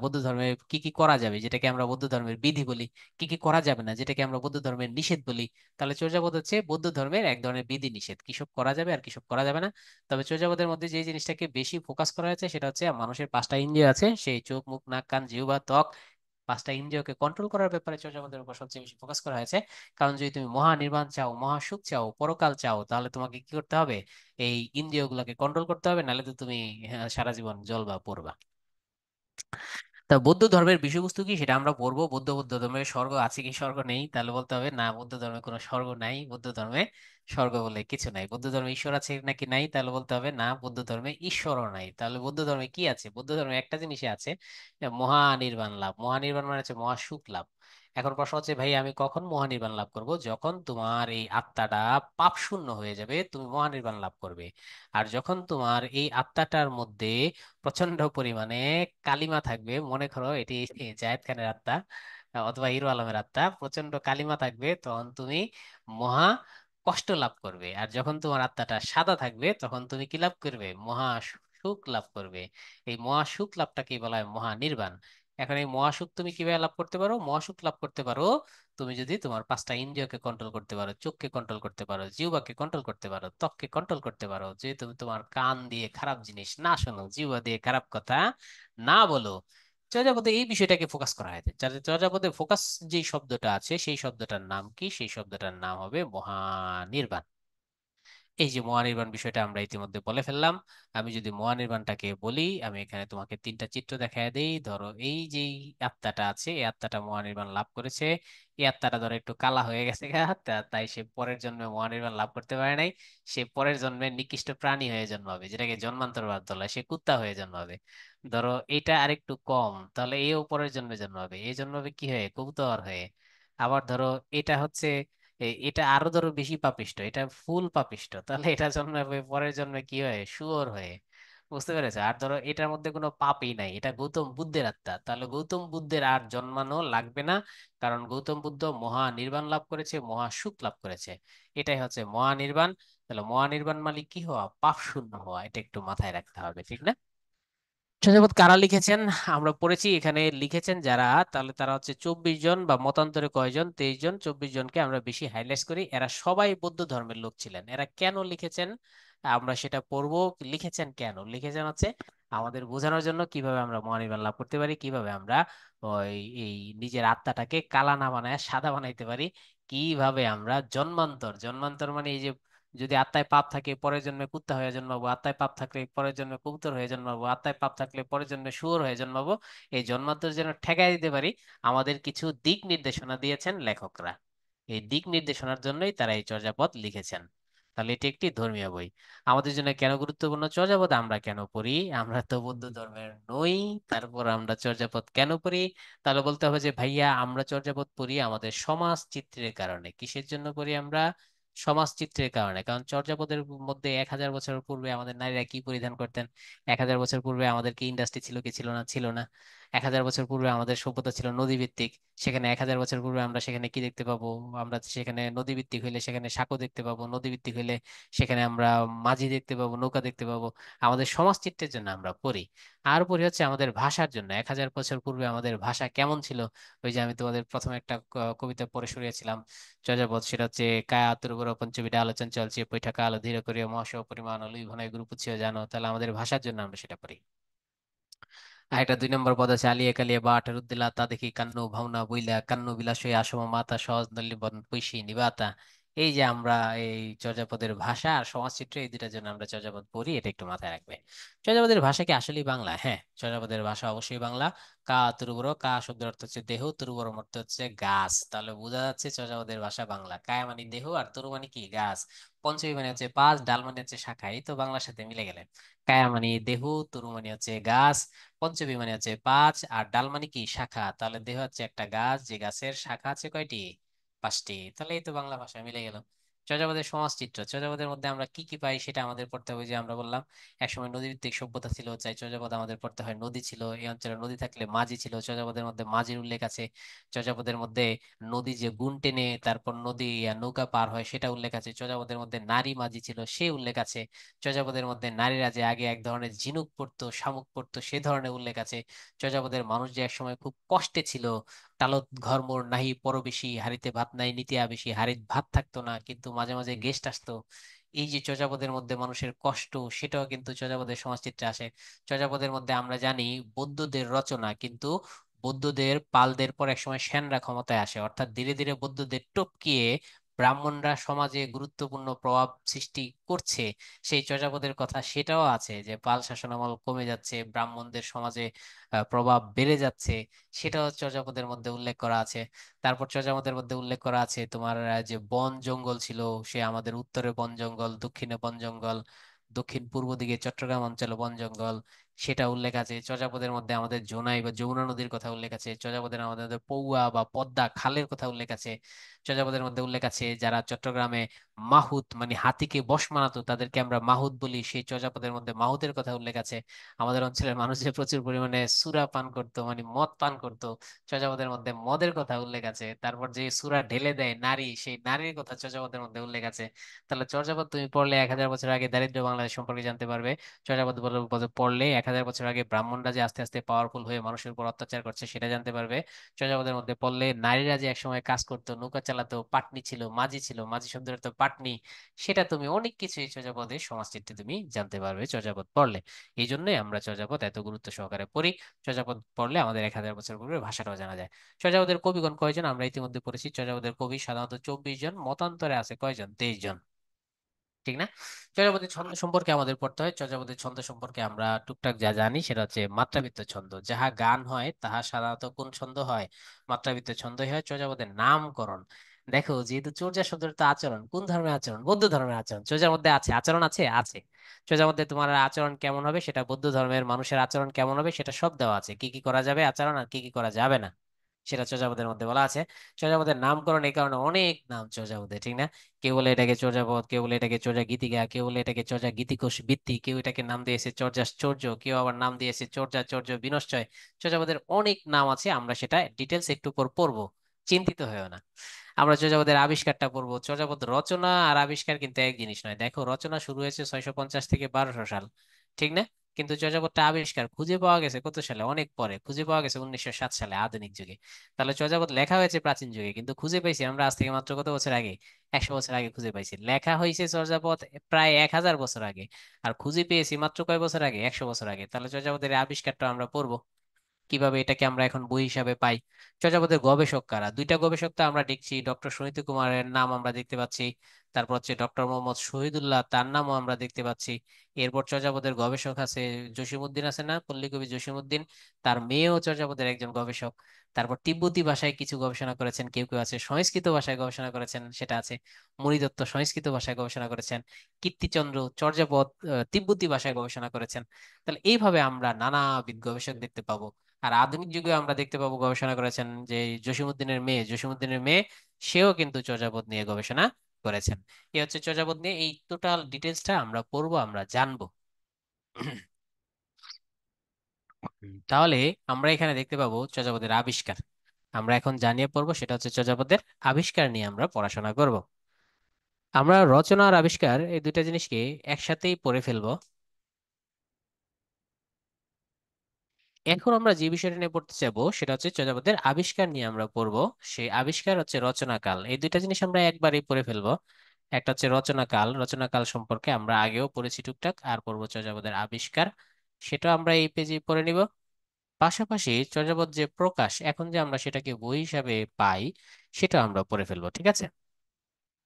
Speaker 1: বৌদ্ধ ধর্মে কি কি করা যাবে যেটাকে আমরা বৌদ্ধ ধর্মের বিধি বলি, কি কি করা যাবে না যেটাকে আমরা বৌদ্ধ ধর্মের নিষেধ বলি। তাহলে চর্যাপদ হচ্ছে বৌদ্ধ ধর্মের এক ধরনের বিধি নিষেধ, কিসব করা যাবে আর কিসব করা যাবে না। তবে চর্যাপদের মধ্যে যে জিনিসটাকে বেশি ফোকাস করা হয়েছে সেটা হচ্ছে মানুষের 5টা ইন্দ্রিয় আছে, সেই চোখ মুখ নাক কান জিহ্বা ত্বক, 5টা ইন্দ্রিয়কে কন্ট্রোল করার ব্যাপারে চর্যাপদের উপর সবচেয়ে বেশি ফোকাস করা হয়েছে। কারণ যদি তুমি মহা নির্বাণ চাও, মহা সুখ চাও, পরকাল চাও, তাহলে তোমাকে কি করতে হবে? এই ইন্দ্রিয়গুলোকে কন্ট্রোল করতে হবে, নাহলে তো তুমি সারা জীবন জ্বলবা পড়বা। তা বৌদ্ধ ধর্মের বিষয়বস্তু কি সেটা আমরা পড়বো। বৌদ্ধ বৌদ্ধ ধর্মে স্বর্গ আছে কি স্বর্গ নেই? তাহলে বলতে হবে না, বৌদ্ধ ধর্মে কোনো স্বর্গ নাই, বৌদ্ধ ধর্মে স্বর্গ বলে কিছু নাই। বৌদ্ধ ধর্মে ঈশ্বর আছে নাকি নাই? তাহলে বলতে হবে না, বৌদ্ধ ধর্মে ঈশ্বরও নাই। তাহলে বৌদ্ধ ধর্মে কি আছে? বৌদ্ধ ধর্মে একটা জিনিসই আছে, মহানির্বাণ লাভ। মহানির্বাণ মানে হচ্ছে মহাসুখ লাভ। এখন প্রশ্ন হচ্ছে ভাই আমি কখন মহানির্বাণ লাভ করব? যখন তোমার এই আত্মাটা পাপ শূন্য হয়ে যাবে, তুমি মহানির্বাণ লাভ করবে। আর যখন তোমার এই আত্মাটার মধ্যে প্রচন্ড পরিমাণে কালিমা থাকবে, মনে করো এটি জায়েদ খানের আত্মা, অথবা হিরো আলমের আত্মা, প্রচন্ড কালিমা থাকবে, তখন তুমি মহা কষ্ট লাভ করবে। আর যখন তোমার আত্মাটা সাদা থাকবে, তখন তুমি কি লাভ করবে? মহা সুখ লাভ করবে। এই মহা সুখ লাভটাকে বলা হয় মহা নির্বাণ। এখন এই মহাসুখ তুমি কিভাবে লাভ করতে পারো? মহাসুখ লাভ করতে পারো তুমি যদি তোমার 5টা ইন্দ্রিয়কে কন্ট্রোল করতে পারো, চোখকে কন্ট্রোল করতে পারো, জিহ্বাকে কন্ট্রোল করতে পারো, ত্বককে কন্ট্রোল করতে পারো, যে তুমি তোমার কান দিয়ে খারাপ জিনিস না শোনো, জিহ্বা দিয়ে খারাপ কথা না বলো। চর্যাপদে এই বিষয়টাকে ফোকাস করা হয়েছে। চর্যাপদে ফোকাস যে শব্দটা আছে, সেই শব্দটার নাম কি? সেই শব্দটার নাম হবে মহানির্বাণ। এই যে মহানির্বাণ বিষয়টা আমরা ইতিমধ্যে বলে ফেললাম। আমি যদি মহানির্বাণটাকে বলি, আমি এখানে তোমাকে 3টা চিত্র দেখায় দেই। ধরো এই যে আত্মাটা আছে, এই আত্মাটা মহানির্বাণ লাভ করেছে। এই আত্মাটা ধরো একটু কালা হয়ে গেছে গা, তাই সে পরের জন্মে মহানির্বাণ লাভ করতে পারে নাই। সে পরের জন্মে নিকৃষ্ট প্রাণী হয়ে জন্মাবে, যেটাকে জন্মান্তরবাদ বলা হয়। সে কুত্তা হয়ে জন্মাবে। ধরো এটা আরেকটু কম, তাহলে এও পরের জন্মে জন্মাবে। এই জন্মাবে কি হয়ে? কবুতর হয়ে। আবার ধরো এটা হচ্ছে এটা আরো ধরো বেশি পাপিষ্ট, এটা ফুল পাপিষ্ট, তাহলে এটা জন্মাবে পরের জন্মে কি হয়? শুয়োর হয়ে। বুঝতে পেরেছো? আর ধরো এটার মধ্যে কোনো পাপই নাই, এটা গৌতম বুদ্ধের আত্মা, তাহলে গৌতম বুদ্ধের আর জন্মানো লাগবে না। কারণ গৌতম বুদ্ধ মহা নির্বাণ লাভ করেছে, মহা সুখ লাভ করেছে। এটাই হচ্ছে মহানির্বাণ। তাহলে মহানির্বাণ মানে কি হওয়া? পাপ শূন্য হওয়া। এটা একটু মাথায় রাখতে হবে, ঠিক না? সৈয়দ কারা লিখেছেন? আমরা পড়েছি এখানে লিখেছেন যারা, তাহলে তারা হচ্ছে 24 জন, বা মতান্তরে কয়জন? 23 জন। 24 জনকে আমরা বেশি হাইলাইট করি, এরা সবাই বৌদ্ধ ধর্মের লোক ছিলেন। এরা কেন লিখেছেন আমরা সেটা পড়বো। লিখেছেন কেন? লিখেছেন হচ্ছে আমাদের বোঝানোর জন্য কিভাবে আমরা মহানির্বাণ লাভ করতে পারি, কিভাবে আমরা ওই এই নিজের আত্মাটাকে কালা না বানায় সাদা বানাইতে পারি, কিভাবে আমরা জন্মান্তর, জন্মান্তর মানে এই যে যদি আত্মায় পাপ থাকে পরের জন্মে কুত্তা হয়ে জন্মাবো, আত্মায় পাপ থাকলে পরের জন্মে কবুতর হয়ে জন্মাবো, আত্মায় পাপ থাকলে পরের জন্মে শুয়োর হয়ে জন্মাবো। এই জন্মান্তর যেন ঠেকাই দিতে পারি, আমাদের কিছু দিক নির্দেশনা দিয়েছেন লেখকরা। এই দিক নির্দেশনার জন্যই তারা এই চর্যাপদ লিখেছেন। তাহলে এটি একটি ধর্মীয় বই। আমাদের জন্য কেন গুরুত্বপূর্ণ চর্যাপদ? আমরা কেন পড়ি? আমরা তো বৌদ্ধ ধর্মের নই, তারপর আমরা চর্যাপদ কেন পড়ি? তাহলে বলতে হবে যে ভাইয়া আমরা চর্যাপদ পড়ি আমাদের সমাজ চিত্রের কারণে। কিসের জন্য পড়ি আমরা? সমাজচিত্রের কারণে। কারণ চর্যাপদের মধ্যে 1000 বছর পূর্বে আমাদের নারীরা কি পরিধান করতেন, 1000 বছর পূর্বে আমাদের কি ইন্ডাস্ট্রি ছিল কি ছিল না, ছিল না। 1000 বছর পূর্বে আমাদের সভ্যতা ছিল নদী ভিত্তিক, সেখানে 1000 বছর পূর্বে আমরা সেখানে কি দেখতে পাবো, আমরা সেখানে নদী ভিত্তিক হইলে সেখানে সাঁকো দেখতে পাবো, নদী ভিত্তিক হইলে সেখানে আমরা মাঝি দেখতে পাবো, নৌকা দেখতে পাবো। আমাদের সমাজচিত্রের জন্য আমরা পড়ি। আর পড়ি হচ্ছে আমাদের ভাষার জন্য। 1000 বছর পূর্বে আমাদের ভাষা কেমন ছিল, ওই যে আমি তোমাদের প্রথমে একটা কবিতা পড়ে শুনিয়েছিলাম চর্যাপদ, সেটা হচ্ছে কায়া তুরুবর পঞ্চবিধ আলোচন চলছে পৈঠা কালো ধীরে করিয়া মহাসহ পরিমাণ লুই ঘনায় গ্রুপ উচ্ছিও জানো। তাহলে আমাদের ভাষার জন্য আমরা সেটা পড়ি। আর একটা 2 নম্বর পদ আছে আলিয়া কালিয়া বা আঠারুদ্দিল্লা তা দেখি কান্নু ভাওনা বইলা কান্নু বিলাস হয়ে আসম মাতা সহজ নলিবন পৈশী নিবাতা। এই যে আমরা এই চর্যাপদের ভাষা আর সমাজচিত্র, এই দুটার জন্য আমরা চর্যাপদ পড়ি, এটা একটু মাথায় রাখবে। চর্যাপদের ভাষা কি আসলেই বাংলা? হ্যাঁ, চর্যাপদের ভাষা অবশ্যই বাংলা। কা তুরুবর, কা শব্দের অর্থ হচ্ছে দেহ, তুরুবর অর্থ হচ্ছে গাছ। তাহলে বোঝা যাচ্ছে চর্যাপদের ভাষা বাংলা। কায়া মানে দেহ, আর তুরু মানে কি, গাছ। পঞ্চমী মানে হচ্ছে পাঁচ, ডাল মানে হচ্ছে শাখা। এই তো বাংলার সাথে মিলে গেলেন। কায়া মানে দেহ, তুরু মানে হচ্ছে গাছ, পঞ্চমী মানে হচ্ছে পাঁচ, আর ডাল মানে কি, শাখা। তাহলে দেহ হচ্ছে একটা গাছ, যে গাছের শাখা আছে কয়টি, 5টি। তাহলে এই তো বাংলা ভাষা মিলে গেল। চর্যাপদের সমাজচিত্র, চর্যাপদের মধ্যে আমরা কি কি পাই সেটা আমাদের পড়তে হবে। যে আমরা বললাম একসময় নদীভিত্তিক সভ্যতা ছিল, চাই চর্যাপদ আমাদের পড়তে হয় নদী ছিল, এই অঞ্চলে নদী থাকলে মাঝি ছিল, চর্যাপদের মধ্যে মাঝির উল্লেখ আছে। চর্যাপদের মধ্যে নদী যে গুণ টেনে তারপর নদী নৌকা পার হয় সেটা উল্লেখ আছে। চর্যাপদের মধ্যে নারী মাঝি ছিল সে উল্লেখ আছে। চর্যাপদের মধ্যে নারীরা যে আগে এক ধরনের ঝিনুক পরতো, শামুক পরতো, সে ধরনের উল্লেখ আছে। চর্যাপদের মানুষ যে একসময় খুব কষ্টে ছিল, টালত ঘরমোর নাহি পরবেশী, হাড়িতে ভাত নাই নিতিয়া বেশি, হাড়িত ভাত থাকতো না কিন্তু মাঝে মাঝে গেস্ট আসতো। এই যে চর্যাপদের মধ্যে মানুষের কষ্ট, সেটাও কিন্তু চর্যাপদের সমাজচিত্রে আসে। চর্যাপদের মধ্যে আমরা জানি বৌদ্ধদের রচনা, কিন্তু বৌদ্ধদের পালদের পর একসময় সেনরা ক্ষমতায় আসে, অর্থাৎ ধীরে ধীরে বৌদ্ধদের টপকিয়ে ব্রাহ্মণরা সমাজে গুরুত্বপূর্ণ প্রভাব সৃষ্টি করছে। সেই চর্যাপদের কথা সেটাও আছে, যে পাল শাসনামল কমে যাচ্ছে, ব্রাহ্মণদের সমাজে প্রভাব বেড়ে যাচ্ছে, সেটাও চর্যাপদের মধ্যে উল্লেখ করা আছে। তারপর চর্যাপদের মধ্যে উল্লেখ করা আছে তোমার যে বন জঙ্গল ছিল, সে আমাদের উত্তরে বন জঙ্গল, দক্ষিণে বন জঙ্গল, দক্ষিণ পূর্ব দিকে চট্টগ্রাম অঞ্চলে বন জঙ্গল, সেটা উল্লেখ আছে। চর্যাপদের মধ্যে আমাদের জোনাই বা যমুনা নদীর কথা উল্লেখ আছে। চর্যাপদের আমাদের পৌয়া বা পদ্মা খালের কথা উল্লেখ আছে। চর্যাপদের মধ্যে উল্লেখ আছে যারা চট্টগ্রামে মাহুত মানে হাতিকে বশ মানাতো তাদেরকে আমরা মাহুত বলি, সেই চর্যাপদের মধ্যে মাহুতের কথা উল্লেখ আছে। আমাদের অঞ্চলের মানুষ যে প্রচুর পরিমাণে সুরা পান করতো মানে মদ পান করতো, চর্যাপদের মধ্যে মদের কথা উল্লেখ আছে। তারপর যে সুরা ঢেলে দেয় নারী, সেই নারীর কথা চর্যাপদের মধ্যে উল্লেখ আছে। তাহলে চর্যাপদ তুমি পড়লে 1000 বছর আগে দারিদ্র বাংলাদেশ সম্পর্কে জানতে পারবে। চর্যাপদ পড়লে 1000 বছর আগে ব্রাহ্মণরা যে আস্তে আস্তে পাওয়ারফুল হয়ে মানুষের উপর অত্যাচার করছে সেটা জানতে পারবে। চর্যাপদের মধ্যে পড়লে নারীরা যে একসময় কাজ করতো, নৌকা চালাতো, পাটনি ছিল, মাঝি ছিল, মাঝি শব্দের অর্থ পাটনি, সেটা তুমি অনেক কিছু এই চর্যাপদের সমাজচিত্রে তুমি জানতে পারবে চর্যাপদ পড়লে। এই জন্যই আমরা চর্যাপদ এত গুরুত্ব সহকারে পড়ি। চর্যাপদ পড়লে আমাদের 1000 বছর পূর্বে ভাষাটাও জানা যায়। চর্যাপদের কবিগণ কয়জন আমরা ইতিমধ্যে পড়েছি। চর্যাপদের কবি সাধারণত 24 জন, মতান্তরে আছে কয়জন, 23 জন, ঠিক না? চর্যাপদের ছন্দ সম্পর্কে আমাদের পড়তে হয়। চর্যাপদের ছন্দ সম্পর্কে আমরা টুকটাক যা জানি সেটা হচ্ছে মাত্রাবৃত্ত ছন্দ। যাহা গান হয় তাহা সাধারণত কোন ছন্দ হয়, মাত্রাবৃত্ত ছন্দই হয়। চর্যাপদের নামকরণ, দেখো যেহেতু চর্যা শব্দের তো আচরণ, কোন ধর্মের আচরণ, বৌদ্ধ ধর্মের আচরণ। চর্যার মধ্যে আছে আচরণ, আছে আছে। চর্যার মধ্যে তোমার আচরণ কেমন হবে, সেটা বৌদ্ধ ধর্মের মানুষের আচরণ কেমন হবে সেটা সব দেওয়া আছে, কি কি করা যাবে আচরণ আর কি কি করা যাবে না, সেটা চর্যাপদের মধ্যে বলা আছে। চর্যাপদের নামকরণ এই কারণে অনেক নাম চর্যাপদের, ঠিক না? কেউ বলে এটাকে চর্যাপদ, কেউ বলে এটাকে চর্যা গীতিকা, কেউ বলে এটাকে চর্যা গীতিকোষ বৃত্তি, কেউ এটাকে নাম দিয়েছে চর্যাশ্চর্য, কেউ আবার নাম দিয়েছে চর্যাচর্য বিনশ্বয়। চর্যাপদের অনেক নাম আছে, আমরা সেটা ডিটেলস একটু পর পড়বো, চিন্তিত হয়েও না। আমরা চর্যাপদের আবিষ্কারটা পড়বো। চর্যাপদ রচনা আর আবিষ্কার কিন্তু এক জিনিস নয়। দেখো রচনা শুরু হয়েছে 650 থেকে 1200 সাল, ঠিক না? কিন্তু চর্যাপদটা আবিষ্কার খুঁজে পাওয়া গেছে কত সালে, অনেক পরে খুঁজে পাওয়া গেছে 1907 সালে, আধুনিক যুগে। তাহলে চর্যাপদ লেখা হয়েছে প্রাচীন যুগে, কিন্তু খুঁজে পাইছি আমরা আজ থেকে মাত্র কত বছর আগে, 100 বছর আগে খুঁজে পাইছি। লেখা হয়েছে চর্যাপদ প্রায় 1000 বছর আগে, আর খুঁজে পেয়েছি মাত্র কয় বছর আগে, 100 বছর আগে। তাহলে চর্যাপদের এই আবিষ্কারটা আমরা পড়বো, কিভাবে এটাকে আমরা এখন বই হিসাবে পাই। চর্যাপদের গবেষক কারা, দুইটা গবেষক তো আমরা দেখছি, ডক্টর সুনীতি কুমারের নাম আমরা দেখতে পাচ্ছি, তারপর হচ্ছে ডক্টর মোহাম্মদ শহীদুল্লাহ, তার নামও আমরা দেখতে পাচ্ছি। এরপর চর্যাপদের গবেষক আছে জসিমউদ্দিন, আছে না পল্লীকবি জসিমউদ্দিন, তার মেয়েও চর্যাপদের একজন গবেষক। তারপর তিব্বতী ভাষায় কিছু গবেষণা করেছেন কেউ কেউ আছে, সংস্কৃত ভাষায় গবেষণা করেছেন সেটা আছে, মণিদত্ত সংস্কৃত ভাষায় গবেষণা করেছেন, কীর্তিচন্দ্র চর্যাপদ তিব্বতী ভাষায় গবেষণা করেছেন। তাহলে এইভাবে আমরা নানাবিধ গবেষক দেখতে পাবো। আর আধুনিক যুগে আমরা দেখতে পাবো গবেষণা করেছেন যে জসিমউদ্দিনের মেয়ে, জসিমউদ্দিনের মেয়ে, সেও কিন্তু চর্যাপদ নিয়ে গবেষণা করেছেন। এই হচ্ছে চর্যাপদ নিয়ে এই টোটাল ডিটেলসটা আমরা পড়বো, আমরা জানবো। তাহলে আমরা এখানে দেখতে পাবো চর্যাপদের আবিষ্কার। আমরা এখন জানিয়ে পড়বো, সেটা হচ্ছে চর্যাপদের আবিষ্কার নিয়ে আমরা পড়াশোনা করব। আমরা রচনা আর আবিষ্কার এই দুইটা জিনিসকে একসাথেই পড়ে ফেলবো। এখন আমরা যে বিষয়টা নিয়ে পড়তে চাইবো সেটা হচ্ছে চর্যাপদের আবিষ্কার নিয়ে আমরা পড়বো। সেই আবিষ্কার হচ্ছে রচনাকাল। এই দুইটা জিনিস আমরা একবারেই পড়ে ফেলবো। একটা হচ্ছে রচনাকাল, রচনাকাল সম্পর্কে আমরা আগেও পড়েছি টুকটাক, আর পড়বো চর্যাপদের আবিষ্কার, সেটা আমরা এই পেজে পড়ে নিব। পাশাপাশি চর্যাপদ যে প্রকাশ, এখন যে আমরা সেটাকে বই হিসাবে পাই, সেটা আমরা পড়ে ফেলবো, ঠিক আছে?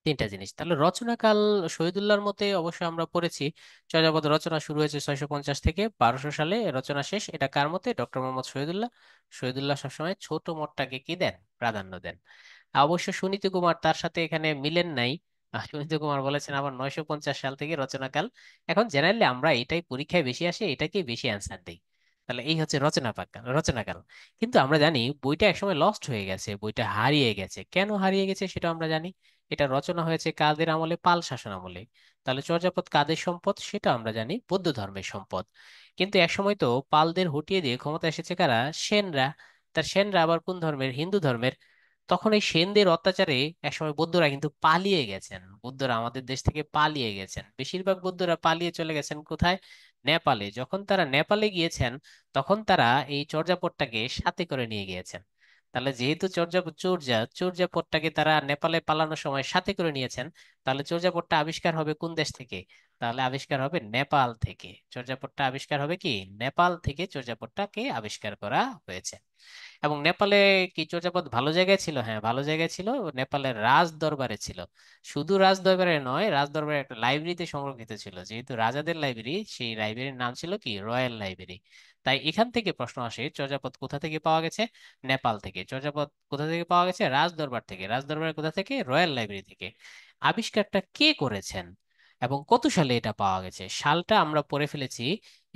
Speaker 1: তিনটা জিনিস। তাহলে রচনাকাল শহীদুল্লাহর মতে অবশ্য আমরা পড়েছি চর্যাপদ রচনা শুরু হয়েছে 650 থেকে 1200 সালে, রচনা শেষ। এটা কার মতে? ডক্টর মোহাম্মদ শহীদুল্লাহ। শহীদুল্লাহ সবসময় ছোট মোটটাকে কি দেন? প্রাধান্য দেন। অবশ্য সুনীতি কুমার তার সাথে এখানে মিলেন নাই। সুনীতি কুমার বলেছেন আবার 950 সাল থেকে রচনাকাল। এখন জেনারেলি আমরা এটাই পরীক্ষায় বেশি আসে, এটাকেই বেশি অ্যান্সার দিই। তাহলে এই হচ্ছে রচনাকাল। কিন্তু আমরা জানি বইটা একসময় লস্ট হয়ে গেছে, বইটা হারিয়ে গেছে। কেন হারিয়ে গেছে সেটা আমরা জানি। এটা রচনা হয়েছে কাদের আমলে? পাল শাসন আমলে। তাহলে চর্যাপদ কাদের সম্পদ? সেটা আমরা জানি, বৌদ্ধ ধর্মের সম্পদ। কিন্তু একসময় তো পালদের হটিয়ে দিয়ে ক্ষমতা এসেছে কারা? সেনরা। তার সেনরা আবার কোন ধর্মের? হিন্দু ধর্মের। তখন এই সেনদের অত্যাচারে একসময় বৌদ্ধরা কিন্তু পালিয়ে গেছেন। বৌদ্ধরা আমাদের দেশ থেকে পালিয়ে গেছেন, বেশিরভাগ বৌদ্ধরা পালিয়ে চলে গেছেন কোথায়? নেপালে। যখন তারা নেপালে গিয়েছেন, তখন তারা এই চর্যাপদটাকে সাথে করে নিয়ে গিয়েছেন। তাহলে যেহেতু চর্যাপদটাকে তারা নেপালে পালানোর সময় সাথে করে নিয়েছেন, তাহলে চর্যাপদটা আবিষ্কার হবে কোন দেশ থেকে? তাহলে আবিষ্কার হবে নেপাল থেকে। চর্যাপদটা আবিষ্কার হবে কি? নেপাল থেকে চর্যাপদটাকে আবিষ্কার করা হয়েছে। এবং নেপালে কি চর্যাপদ ভালো জায়গায় ছিল? হ্যাঁ, ভালো জায়গায় ছিল। নেপালের রাজ দরবারে ছিল। শুধু রাজ দরবারে নয়, রাজ দরবারে একটা লাইব্রেরিতে সংরক্ষিত ছিল। যেহেতু রাজাদের লাইব্রেরি, সেই লাইব্রেরির নাম ছিল কি? Royal library. তাই এখান থেকে প্রশ্ন আসে, চর্যাপদ কোথা থেকে পাওয়া গেছে? নেপাল থেকে। চর্যাপদ কোথা থেকে পাওয়া গেছে? রাজ দরবার থেকে। রাজ দরবারের কোথা থেকে? রয়্যাল লাইব্রেরি থেকে। আবিষ্কারটা কে করেছেন এবং কত সালে এটা পাওয়া গেছে? সালটা আমরা পড়ে ফেলেছি।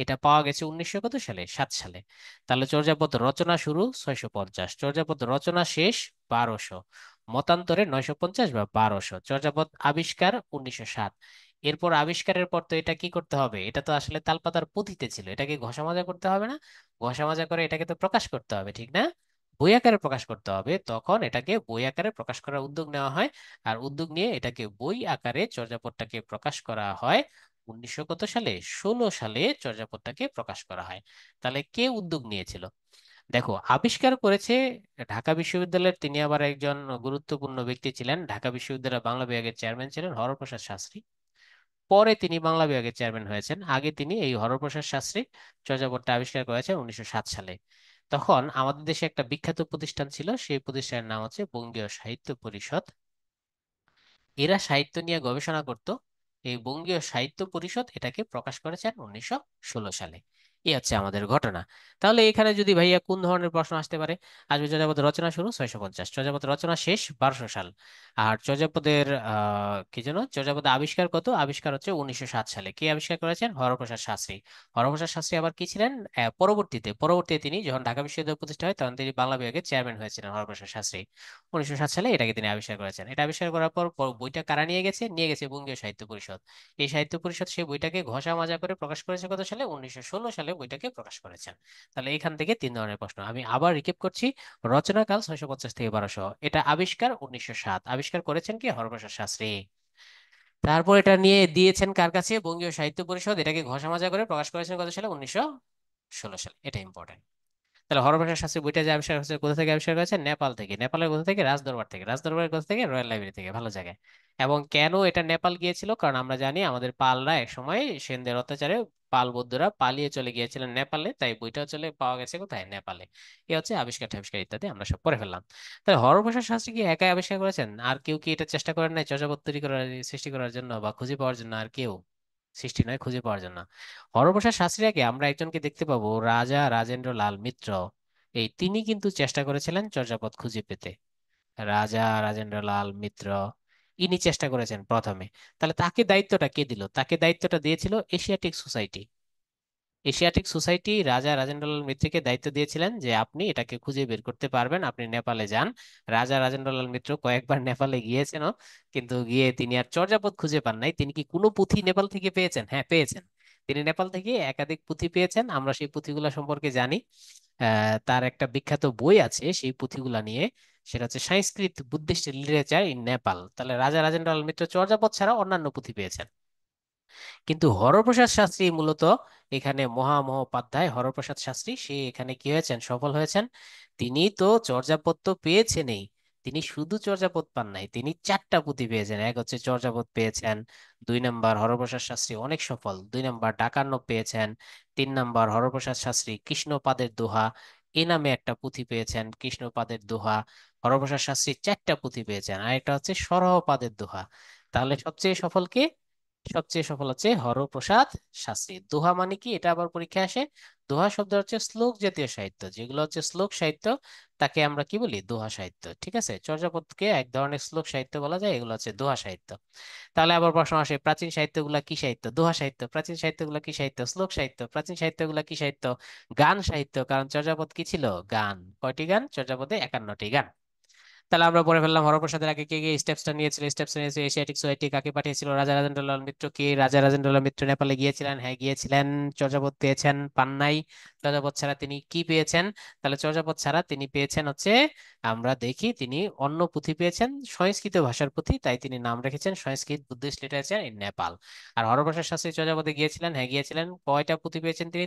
Speaker 1: এটা পাওয়া গেছে 1900 কত সালে? 7 সালে। তাহলে চর্যাপদ রচনা শুরু 650, চর্যাপদ রচনা শেষ 1200, মতান্তরে 950 বা 1200। চর্যাপদ আবিষ্কার 1907। এরপর আবিষ্কারের পর তো এটা কি করতে হবে? এটা তো আসলে তালপাতার পুঁথিতে ছিল, এটাকে ঘষা মাজা করতে হবে না? ঘষা মাজা করে এটাকে তো প্রকাশ করতে হবে, ঠিক না? বই আকারে প্রকাশ করতে হবে, তখন এটাকে বই আকারে প্রকাশ করার উদ্যোগ নেওয়া হয়। আর উদ্যোগ নিয়ে এটাকে বই আকারে চর্যাপদটাকে প্রকাশ করা হয় 1900 কত সালে? 16 সালে চর্যাপদটাকে প্রকাশ করা হয়। তাহলে কে উদ্যোগ নিয়েছিল? দেখো, আবিষ্কার করেছে ঢাকা বিশ্ববিদ্যালয়ের, তিনি আবার একজন গুরুত্বপূর্ণ ব্যক্তি ছিলেন। ঢাকা বিশ্ববিদ্যালয়ের বাংলা বিভাগের চেয়ারম্যান ছিলেন হরপ্রসাদ শাস্ত্রী। পরে তিনি বাংলা বিভাগের চেয়ারম্যান হয়েছেন। আগে তিনি এই হরপ্রসাদ শাস্ত্রী চর্যাপদটা আবিষ্কার করেছেন 1907 সালে। তখন আমাদের দেশে একটা বিখ্যাত প্রতিষ্ঠান ছিল, সেই প্রতিষ্ঠানের নাম হচ্ছে বঙ্গীয় সাহিত্য পরিষদ। এরা সাহিত্য নিয়ে গবেষণা করত। এই বঙ্গীয় সাহিত্য পরিষদ এটাকে প্রকাশ করেছেন 1916 সালে। এই হচ্ছে আমাদের ঘটনা। তাহলে এখানে যদি ভাইয়া কোন ধরনের প্রশ্ন আসতে পারে? আসবে চর্যাপদ রচনা শুরু 650, চর্যাপদ রচনা শেষ 1200 সাল। আর চর্যাপদের কি যেন, চর্যাপদের আবিষ্কার কত? আবিষ্কার হচ্ছে 1907 সালে। কে আবিষ্কার করেছেন? হরপ্রসাদ শাস্ত্রী। হরপ্রসাদ শাস্ত্রী আবার কি ছিলেন? পরবর্তীতে তিনি যখন ঢাকা বিশ্ববিদ্যালয় প্রতিষ্ঠা হয়, তখন তিনি বাংলা বিভাগের চেয়ারম্যান হয়েছিলেন হরপ্রসাদ শাস্ত্রী। 1907 সালে এটাকে তিনি আবিষ্কার করেছেন। এটা আবিষ্কার করার পর বইটা কারা নিয়ে গেছে? নিয়ে গেছে বঙ্গীয় সাহিত্য পরিষদ। এই সাহিত্য পরিষদ সেই বইটাকে ঘষা মাজা করে প্রকাশ করেছে কত সালে? 1916 সালে বইটাকে প্রকাশ করেছেন। তাহলে এখান থেকে তিন ধরনের প্রশ্ন আমি আবার রিকেপ করছি। রচনাকাল 650 থেকে 1200, এটা আবিষ্কার 1907, আবিষ্কার করেছেন কি? হরপ্রসাদ শাস্ত্রী। তারপর এটা নিয়ে দিয়েছেন কার কাছে? বঙ্গীয় সাহিত্য পরিষদ। এটাকে ঘষা মাজা করে প্রকাশ করেছেন কত সালে? 1916 সালে। এটা ইম্পর্টেন্ট। তাহলে হরপ্রসাদ শাস্ত্রী বইটা যে আবিষ্কার হচ্ছে কোথা থেকে আবিষ্কার করেছে? নেপাল থেকে। নেপালের কোথা থেকে? রাজদরবার থেকে। রাজদরবারের কোথা থেকে? রয়্যাল লাইব্রেরি থেকে। ভালো জায়গায়। এবং কেন এটা নেপাল গিয়েছিল? কারণ আমরা জানি আমাদের পালরা একসময় সেনদের অত্যাচারে পাল বৌদ্ধরা পালিয়ে চলে গিয়েছিলেন নেপালে, তাই বইটা চলে পাওয়া গেছে কোথায়? নেপালে। এ হচ্ছে আবিষ্কার টাবিষ্কার ইত্যাদি আমরা সব পড়ে ফেললাম। তাহলে হরপ্রসাদ শাস্ত্রী কি একাই আবিষ্কার করেছেন? আর কেউ কি এটা চেষ্টা করেন নাই চর্যাপদ তৈরি করার, সৃষ্টি করার জন্য বা খুঁজে পাওয়ার জন্য? আর কেউ সৃষ্টি নয়, খুঁজে পাওয়ার জন্য। হরপ্রসাদ শাস্ত্রীর আগে আমরা একজনকে দেখতে পাবো, রাজা রাজেন্দ্র লাল মিত্র। এই তিনি কিন্তু চেষ্টা করেছিলেন চর্যাপদ খুঁজে পেতে। রাজা রাজেন্দ্র লাল মিত্র, ইনি চেষ্টা করেছেন প্রথমে। তাহলে তাকে দায়িত্বটা কে দিল? তাকে দায়িত্বটা দিয়েছিল এশিয়াটিক সোসাইটি। এশিয়াটিক সোসাইটি রাজা রাজেন্দ্রলাল মিত্রকে দায়িত্ব দিয়েছিলেন যে আপনি এটাকে খুঁজে বের করতে পারবেন, আপনি নেপালে যান। রাজা রাজেন্দ্রলাল মিত্র কয়েকবার নেপালে গিয়েছেন, কিন্তু গিয়ে তিনি আর চর্যাপদ খুঁজে পান নাই। তিনি কি কোনো পুঁথি নেপাল থেকে পেয়েছেন? হ্যাঁ, পেয়েছেন। তিনি নেপাল থেকে একাধিক পুঁথি পেয়েছেন, আমরা সেই পুঁথিগুলা সম্পর্কে জানি। তার একটা বিখ্যাত বই আছে সেই পুঁথিগুলা নিয়ে, সেটা হচ্ছে সংস্কৃত বুদ্ধিস্ট লিটারেচার ইন নেপাল। তাহলে রাজা রাজেন্দ্রলাল মিত্র চর্যাপদ ছাড়া অন্যান্য পুঁথি পেয়েছেন। কিন্তু হরপ্রসাদ শাস্ত্রী মূলত এখানে মহামহোপাধ্যায় হরপ্রসাদ শাস্ত্রী, সে এখানে কি হয়েছেন, সফল হয়েছেন। তিনি তো চর্যাপদ তো পেয়েছেনই, তিনি শুধু চর্যাপদ পান নাই, তিনি চারটা পুঁথি পেয়েছেন। এক হচ্ছে চর্যাপদ পেয়েছেন, 2 নাম্বার হরপ্রসাদ শাস্ত্রী অনেক সফল, 2 নাম্বার ডাকার্ণব পেয়েছেন, 3 নাম্বার হরপ্রসাদ শাস্ত্রী কৃষ্ণপাদের দোহা এ নামে একটা পুঁথি পেয়েছেন, কৃষ্ণপাদের দোহা। হরপ্রসাদ শাস্ত্রী চারটা পুঁথি পেয়েছেন, আর একটা হচ্ছে সরহপাদের দোহা। তাহলে সবচেয়ে সফল কে? সবচেয়ে সফল হচ্ছে হরপ্রসাদ শাস্ত্রী। দোহা মানে কি, এটা আবার পরীক্ষা আসে। দোহা শব্দ হচ্ছে শ্লোক জাতীয় সাহিত্য, যেগুলো হচ্ছে শ্লোক সাহিত্য তাকে আমরা কি বলি, দোহা সাহিত্য। ঠিক আছে, চর্যাপদকে এক ধরনের শ্লোক সাহিত্য বলা যায়, এগুলো হচ্ছে দোহা সাহিত্য। তাহলে আবার প্রশ্ন আসে, প্রাচীন সাহিত্যগুলা কি সাহিত্য? দোহা সাহিত্য। প্রাচীন সাহিত্যগুলা কি সাহিত্য? শ্লোক সাহিত্য। প্রাচীন সাহিত্যগুলা কি সাহিত্য? গান সাহিত্য, কারণ চর্যাপদ কি ছিল, গান। কয়টি গান চর্যাপদে? 51টি গান। তাহলে আমরা পড়ে ফেললাম হরপ্রসাদের আগে কে কে স্টেপসটা নিয়েছিল। স্টেপসটা নিয়েছে এশিয়াটিক সোসাইটি, কাকে পাঠিয়েছিল, রাজা রাজেন্দ্রলাল মিত্র। কে রাজা রাজেন্দ্রলাল মিত্র নেপালে গিয়েছিলেন? হ্যাঁ, গিয়েছিলেন। চর্যাপদ পেয়েছেন? পান নাই। চর্যাপদ ছাড়া তিনি কি পেয়েছেন? তাহলে চর্যাপদ ছাড়া তিনি পেয়েছেন হচ্ছে, আমরা দেখি তিনি অন্য পুঁথি পেয়েছেন, সংস্কৃত ভাষার পুঁথি, তাই তিনি নাম রেখেছেন সংস্কৃত বুদ্ধিস্ট লিটারেচার ইন নেপাল। আর হরপ্রসাদ শাস্ত্রী চর্যাপদে গিয়েছিলেন? হ্যাঁ, গিয়েছিলেন। কয়টা পুঁথি পেয়েছেন তিনি?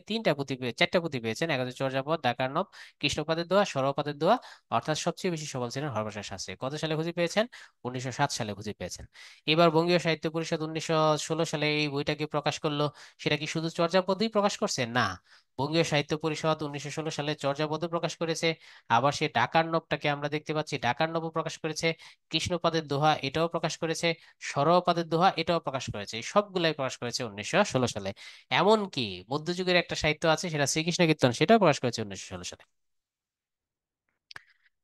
Speaker 1: চারটা পুঁথি পেয়েছেন। এক হচ্ছে চর্যাপদ, ডাকার্ণব, কৃষ্ণপাদের দোয়া, সরোপাদের দোয়া। অর্থাৎ সবচেয়ে বেশি সফল ছিলেন হরপ্রসাদ শাস্ত্রী। কত সালে খুঁজে পেয়েছেন? 1907 সালে খুঁজে পেয়েছেন। এবার বঙ্গীয় সাহিত্য পরিষদ 1916 সালে এই বইটাকে প্রকাশ করলো। সেটা কি শুধু চর্যাপদই প্রকাশ করছে? না, বঙ্গীয় সাহিত্য পরিষদ 1916 সালে চর্যাপদও প্রকাশ করেছে। আবার সে ডাকার্ণবটাকে আমরা দেখতে পাচ্ছি, ডাকার্ণবও প্রকাশ করেছে। কৃষ্ণপাদের দোহা এটাও প্রকাশ করেছে। সরপাদের দোহা এটাও প্রকাশ করেছে। এই সবগুলাই প্রকাশ করেছে 1916 সালে। এমনকি মধ্যযুগের একটা সাহিত্য আছে, সেটা শ্রীকৃষ্ণ কীর্তন, সেটাও প্রকাশ করেছে 1916 সালে।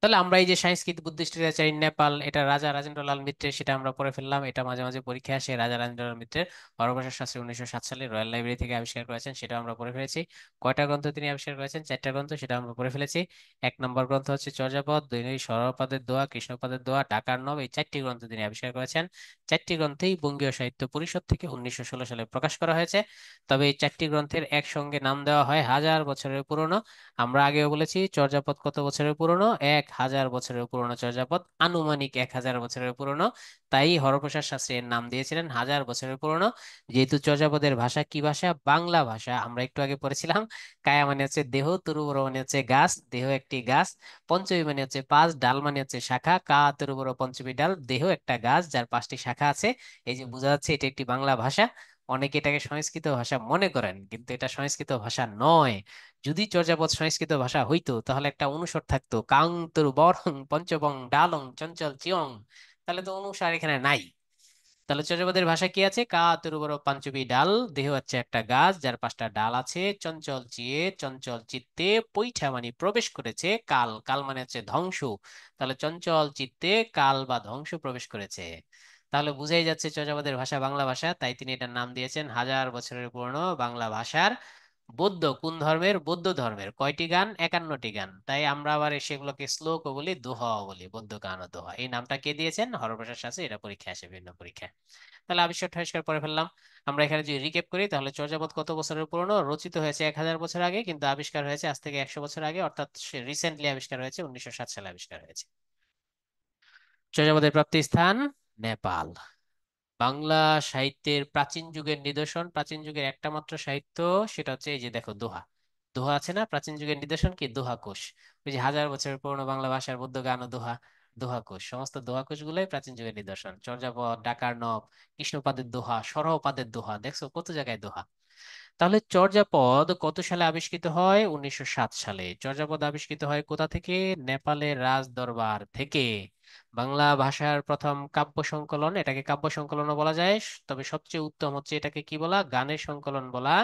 Speaker 1: তাহলে আমরা এই যে সংস্কৃত বুদ্ধিস্ট লিটারেচার ইন নেপাল, এটা রাজা রাজেন্দ্রলাল মিত্রের, সেটা আমরা পড়ে ফেললাম। এটা মাঝে মাঝে পরীক্ষা আসে, রাজা রাজেন্দ্রলাল মিত্রের হরপ্রসাদ শাস্ত্রী 1907 সালে রয়্যাল লাইব্রেরি থেকে আবিষ্কার করেছেন, সেটা আমরা পড়ে ফেলেছি। কয়টা গ্রন্থ তিনি আবিষ্কার করেছেন? চারটা গ্রন্থ, সেটা আমরা পড়ে ফেলেছি। 1 নম্বর গ্রন্থ হচ্ছে চর্যাপদ, 2 সরপাদের দোয়া, কৃষ্ণপাদের দোয়া, ডাকার্ণব, এই চারটি গ্রন্থ তিনি আবিষ্কার করেছেন। চারটি গ্রন্থেই বঙ্গীয় সাহিত্য পরিষদ থেকে 1916 সালে প্রকাশ করা হয়েছে। তবে এই চারটি গ্রন্থের একসঙ্গে নাম দেওয়া হয় 1000 বছরের পুরনো। আমরা আগেও বলেছি চর্যাপদ কত বছরের পুরনো, 1000 বছরের পুরনো চর্যাপদ, আনুমানিক 1000 বছরের পুরনো। তাই হরপ্রসাদ শাস্ত্রী এর নাম দিয়েছিলেন 1000 বছরের পুরনো। যেহেতু চর্যাপদের ভাষা কি ভাষা? বাংলা ভাষা। আমরা একটু আগে পড়েছিলাম, কায়া মানে হচ্ছে দেহ, তরুবর মানে হচ্ছে গাছ, দেহ একটি গাছ, পঞ্চমী মানে হচ্ছে পাঁচ, ডাল মানে হচ্ছে শাখা, কা তরুবর পঞ্চমী ডাল, দেহ একটা গাছ যার 5টি শাখা আছে। এই যে বোঝা যাচ্ছে এটা একটি বাংলা ভাষা। অনেকে এটাকে সংস্কৃত ভাষা মনে করেন, কিন্তু এটা সংস্কৃত ভাষা নয়। যদি চর্যাপদ সংস্কৃত ভাষা হইতো তাহলে একটা অনুস্বর থাকতো, কাং তরু বরং পঞ্চবং ডালং চঞ্চল চিয়ং। তাহলে তো অনুসার এখানে নাই। তাহলে চর্যাপদের ভাষা কি আছে? কা তরু বড় পাঞ্চবী ডাল, দেহ হচ্ছে একটা গাছ যার 5টা ডাল আছে, চঞ্চল চিয়ে চঞ্চল চিত্তে, পৈঠা মানে প্রবেশ করেছে, কাল কাল মানে হচ্ছে ধ্বংস। তাহলে চঞ্চল চিত্তে কাল বা ধ্বংস প্রবেশ করেছে। তাহলে বুঝাই যাচ্ছে চর্যাপদের ভাষা বাংলা ভাষা, তাই তিনি এটার নাম দিয়েছেন 1000 বছরের পুরনো বাংলা ভাষার। বৌদ্ধ কোন ধর্মের? বৌদ্ধ ধর্মের। কয়টি গান? 51টি গান। তাই আমরা আবার সেগুলোকে শ্লোকও বলি, দোহাও বলি। বৌদ্ধ গান ও দোহা, এই নামটা কে দিয়েছেন? হরপ্রসাদ শাস্ত্রী। এটা পরীক্ষা আসে, বিভিন্ন পরীক্ষায়। তাহলে আবিষ্কার টাবিষ্কার পরে ফেললাম। আমরা এখানে যদি রিকেপ করি, তাহলে চর্যাপদ কত বছরের পুরনো? রচিত হয়েছে 1000 বছর আগে, কিন্তু আবিষ্কার হয়েছে আজ থেকে 100 বছর আগে, অর্থাৎ রিসেন্টলি আবিষ্কার হয়েছে, 1907 সালে আবিষ্কার হয়েছে। চর্যাপদের প্রাপ্তি স্থান নেপাল। বাংলা সাহিত্যের প্রাচীন যুগের নিদর্শন, প্রাচীন যুগের একটা মাত্র সাহিত্য, সেটা হচ্ছে এই যে দেখো দোহা। দোহা আছে না? প্রাচীন যুগের নিদর্শন কি? দোহা কোষ। ওই যে 1000 বছরের পুরনো বাংলা ভাষার বৌদ্ধ গান ও দোহা, দোহা কোষ, সমস্ত দোহা কোষ গুলোই প্রাচীন যুগের নিদর্শন। চর্যাপদ, ডাকার্ণব, কৃষ্ণপাদের দোহা, সরহপাদের দোহা, দেখছো কত জায়গায় দোহা। তাহলে চর্যাপদ কত সালে আবিষ্কৃত হয়? 1907 সালে। চর্যাপদ আবিষ্কৃত হয় কোথা থেকে? নেপালের রাজ দরবার থেকে। বাংলা ভাষার প্রথম কাব্য সংকলন, এটাকে কাব্য সংকলনও বলা যায়, তবে সবচেয়ে উত্তম হচ্ছে এটাকে কি বলা? গানের সংকলন বলা।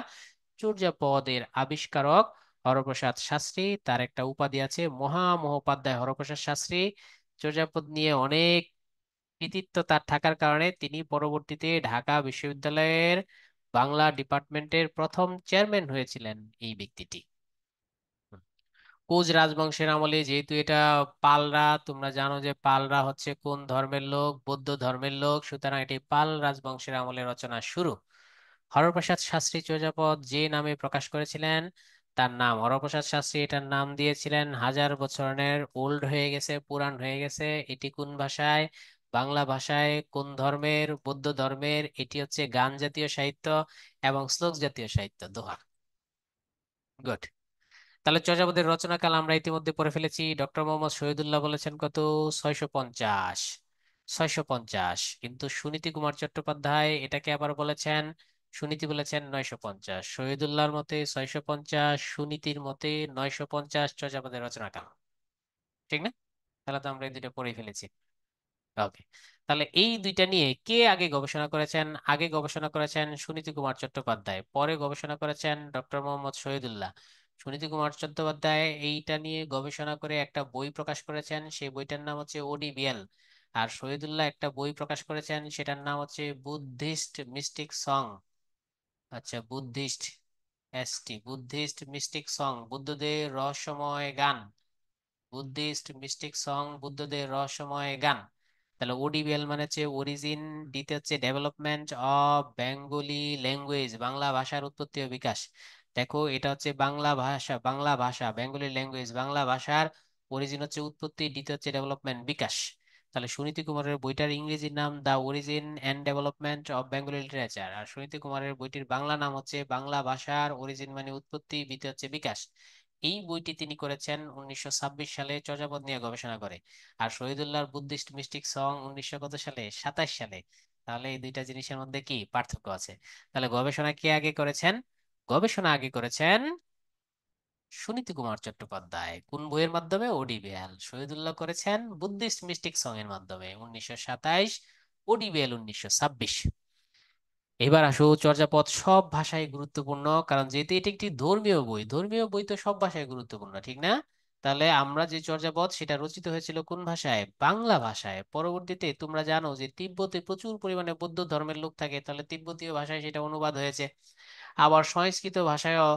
Speaker 1: চর্যাপদের আবিষ্কারক হরপ্রসাদ শাস্ত্রী, তার একটা উপাধি আছে মহামহোপাধ্যায় হরপ্রসাদ শাস্ত্রী। চর্যাপদ নিয়ে অনেক কৃতিত্ব তার থাকার কারণে তিনি পরবর্তীতে ঢাকা বিশ্ববিদ্যালয়ের বাংলা ডিপার্টমেন্টের প্রথম চেয়ারম্যান হয়েছিলেন এই ব্যক্তিটি। কোচ রাজবংশের আমলে, যেহেতু এটা পালরা, তোমরা জানো যে পালরা হচ্ছে কোন ধর্মের লোক? বৌদ্ধ ধর্মের লোক, সুতরাং এটি পাল রাজবংশের আমলে রচনা শুরু। হরপ্রসাদ শাস্ত্রী চর্যাপদ যে নামে প্রকাশ করেছিলেন, তার নাম হরপ্রসাদ শাস্ত্রী, এটার নাম দিয়েছিলেন। হাজার বছরের ওল্ড হয়ে গেছে, পুরাণ হয়ে গেছে। এটি কোন ভাষায়? বাংলা ভাষায়। কোন ধর্মের? বৌদ্ধ ধর্মের। এটি হচ্ছে গান জাতীয় সাহিত্য এবং শ্লোক জাতীয় সাহিত্য, দোহা। গুড। তাহলে চর্যাপদের রচনাকাল আমরা ইতিমধ্যে পড়ে ফেলেছি। ডক্টর মোহাম্মদ শহীদুল্লাহ বলেছেন কত? 650। 650। কিন্তু সুনীতি কুমার চট্টোপাধ্যায় এটাকে আবার বলেছেন, সুনীতি বলেছেন 950। শহীদুল্লাহর মতে 650, সুনীতির মতে 950 চর্যাপদের রচনাকাল। ঠিক না? তাহলে তো আমরা এই দুইটা পড়ে ফেলেছি। ওকে। তাহলে এই দুইটা নিয়ে কে আগে গবেষণা করেছেন? আগে গবেষণা করেছেন সুনীতি কুমার চট্টোপাধ্যায়, পরে গবেষণা করেছেন ডক্টর মোহাম্মদ শহীদুল্লাহ। সুনীতি কুমার চট্টোপাধ্যায় এইটা নিয়ে গবেষণা করে একটা বই প্রকাশ করেছেন, সেই বইটার নাম হচ্ছে ওডিবিএল। আর শহীদুল্লাহ একটা বই প্রকাশ করেছেন, সেটার নাম হচ্ছে বুদ্ধিস্ট মিস্টিক সং। আচ্ছা, বুদ্ধিস্ট, বুদ্ধিস্ট মিস্টিক সং, বুদ্ধদের রহস্যময় গান। বুদ্ধিস্ট মিস্টিক সং, বুদ্ধদের রহস্যময় গান। তাহলে ওডিবিএল মানে হচ্ছে অরিজিন, ডিতে হচ্ছে development of Bengali language, Bangla ভাষার উৎপত্তি ও বিকাশ। দেখো, এটা হচ্ছে বাংলা ভাষা, বাংলা ভাষা বেঙ্গলি ল্যাঙ্গুয়েজ, বাংলা ভাষার অরিজিন হচ্ছে উৎপত্তি, ডিতে হচ্ছে ডেভেলপমেন্ট, বিকাশ। তাহলে সুনীতি কুমারের বইটার ইংরেজি নাম the origin and development of Bengali literature, আর সুনীতি কুমারের বইটির বাংলা নাম হচ্ছে বাংলা ভাষার অরিজিন মানে উৎপত্তি, বিতে হচ্ছে বিকাশ। এই বইটি তিনি করেছেন 1926 সালে চর্যাপদ নিয়ে গবেষণা করে। আর শহীদুল্লাহর বুদ্ধিস্ট মিস্টিক সং 1900 কত সালে? 27 সালে। তাহলে এই দুইটা জিনিসের মধ্যে কি পার্থক্য আছে? তাহলে গবেষণা কে আগে করেছেন? গবেষণা আগে করেছেন সুনীতি কুমার চট্টোপাধ্যায়। কোন বইয়ের মাধ্যমে? ওডিবিএল। শহীদুল্লাহ করেছেন বুদ্ধিস্ট মিস্টিক সং এর মাধ্যমে 1927, ওডিবিএল 1926। এবার আসো, চর্যাপদ সব ভাষায় গুরুত্বপূর্ণ, কারণ যেহেতু এটি একটি ধর্মীয় বই, ধর্মীয় বই তো সব ভাষায় গুরুত্বপূর্ণ, ঠিক না? তাহলে আমরা যে চর্যাপদ, সেটা রচিত হয়েছিল কোন ভাষায়? বাংলা ভাষায়। পরবর্তীতে তোমরা জানো যে তিব্বতে প্রচুর পরিমাণে বৌদ্ধ ধর্মের লোক থাকে, তাহলে তিব্বতীয় ভাষায় সেটা অনুবাদ হয়েছে। আবার সংস্কৃত ভাষায়ও